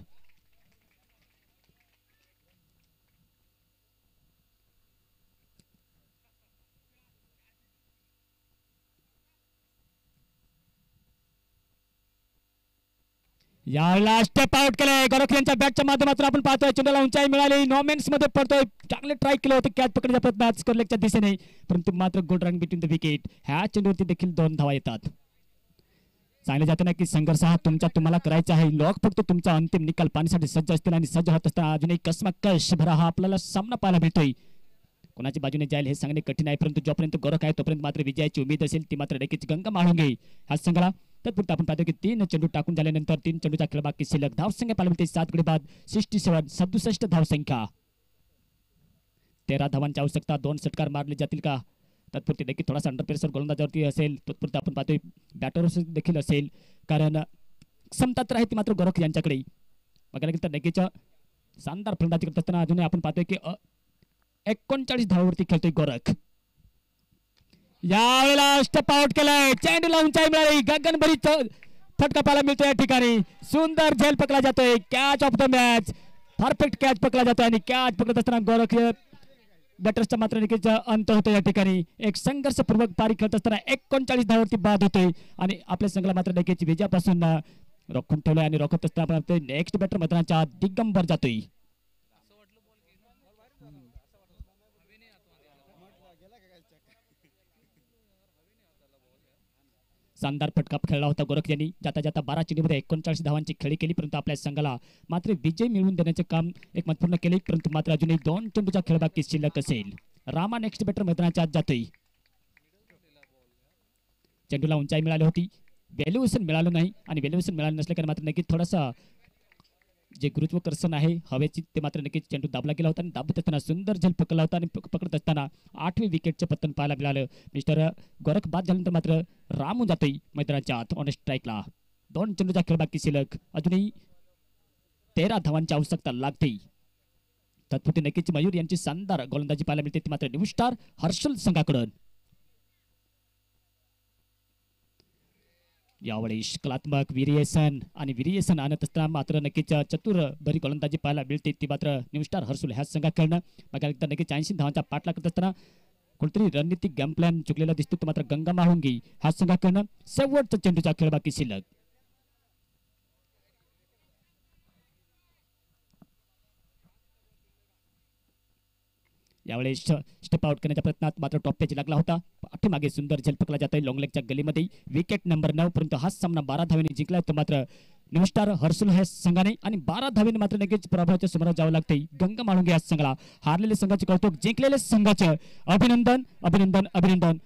यावेळेला स्टेप आउट केलंय गोरख यांच्या बॅटच्या माध्यमातून आपण पाहतोय. चेंडूला उंचाई मिळाली, नॉमेन्स मध्ये पडतोय. चांगले ट्राय केलं होतं कॅच पकडण्याचा प्रयत्न स्करलेगच्या दिशेने, परंतु मात्र गोल रन बिटवीन द विकेट. ह्या चेंडूवरती देखील 2 धावा येतात. सांगले जाते ना की संघर्ष हा तुम्हाला करायचा आहे. लोक फक्त तुमचा अंतिम निकाल पाहण्यासाठी सज्ज असतील आणि सज्ज होत असताना अजूनही कसमाकश भरा हा आपल्याला सामना पाहायला मिळतोय. कोणाच्या बाजूने जाईल हे सांगणे कठीण आहे, परंतु जोपर्यंत गोरख आहे तोपर्यंत मात्र विजयाची उमेद असेल ती मात्र नक्कीच गंगा माळुंगे ह्या संघाला. तत्पुरता आपण पाहतो की 3 चेंडू टाकून झाल्यानंतर 3 चेंडूचा खेळ बाकी शिल्लक. धावसंख्या पाहायला मिळते 7 गडी बाद 67 धावसंख्या. 13 धावांची आवश्यकता. 2 षटकार मारले जातील का. तत्पुरती देखील थोडासा अंडर प्रेशर गोलंदाजावरती असेल. तत्पुरता आपण पाहतोय बॅटरवर देखील असेल, कारण क्षमता तर आहे ती मात्र गोरख यांच्याकडे. बघायला गेलं तर नक्कीच शानदार फलंदाजी करत असताना अजूनही आपण पाहतोय की 39 धावावरती खेळतोय गोरख. यावेळेला स्टेप आउट केलाय, चेंडूला उंचाई मिळाली, गगनभरी फटका पाहायला मिळतोय. या ठिकाणी सुंदर झेल पकडला जातोय. Catch of the match, perfect catch पकडला जातोय आणि कॅच पकडत असताना गोरख बॅटर्सचा मात्र नक्कीच अंत होतो. या ठिकाणी एक संघर्षपूर्वक पारी खेळत असताना 39 धावावरती बाद होतोय आणि आपल्या संघाला मात्र नक्कीच विजयापासून रोखून ठेवलंय आणि रोखत असताना आपण नेक्स्ट बॅटर मैदानाच्या दिगंबर जातोय. शानदार फटका खेळला होता गोरख यांनी. जाता जाता 12 चेंडूमध्ये 39 धावांची खेळी केली, परंतु आपल्या संघाला मात्र विजय मिळवून देण्याचे काम एक महत्त्वपूर्ण केले, परंतु मात्र अजूनही 2 चेंडूचा खेळ बाकी शिल्लक असेल. रामा नेक्स्ट बॅटर मैदानाच्या आत जातोय. चेंडूला उंचाई मिळाली होती, व्हॅल्युएशन मिळालं नाही आणि व्हॅल्युएशन मिळालं नसल्या कारण मात्र नक्कीच थोडासा जे गुरुत्वाकर्षण आहे हवेची ते मात्र नक्कीच चेंडू दाबला गेला होता आणि दाबत असताना सुंदर झेल पकडला होता आणि पकडत असताना 8वे विकेटचे पतन पाहायला मिळालं. मिस्टर गोरख बाद झाल्यानंतर मात्र रामून जातोय मैदानाच्या आत ऑन स्ट्राईकला. 2 चेंडूचा खेळ बाकी शिल्लक. अजूनही 13 धावांची आवश्यकता लागते. तत्पुरती नक्कीच मयूर यांची शानदार गोलंदाजी पाहायला मिळते ती मात्र न्यू स्टार हर्षल संघाकडून. यावेळी कलात्मक व्हेरिएशन आणि व्हेरिएशन आणत असताना मात्र नक्कीच चतुर बरी गोलंदाजी पाहायला मिळते ती मात्र न्यू स्टार हर्सुल ह्या संघाकडनं बघा एकदा नक्कीच 80 धावांचा पाठलाग करत असताना कोणतरी रणनीतिक गेम प्लॅन चुकलेला दिसतो तो मात्र गंगा माहुंगी ह्या संघाकडनं शेवटचा चेंडूचा खेळ बाकी शिल्लक यावेळी स्टेप आउट करण्याच्या प्रयत्नात मात्र टॉप पेज लागला होता पाठीमागे सुंदर झलपकला जात आहे लॉंग लेगच्या गलीमध्ये विकेट नंबर 9 परंतु हा सामना 12 धावेने जिंकला तो मात्र न्यू स्टार हर्सुल ह्या संघाने आणि 12 धावेने मात्र नक्कीच पराभवाच्या समोर जावं लागते गंगा माळुंगे या संघाला हारलेल्या संघाचे कौतुक जिंकलेल्या संघाचे अभिनंदन अभिनंदन अभिनंदन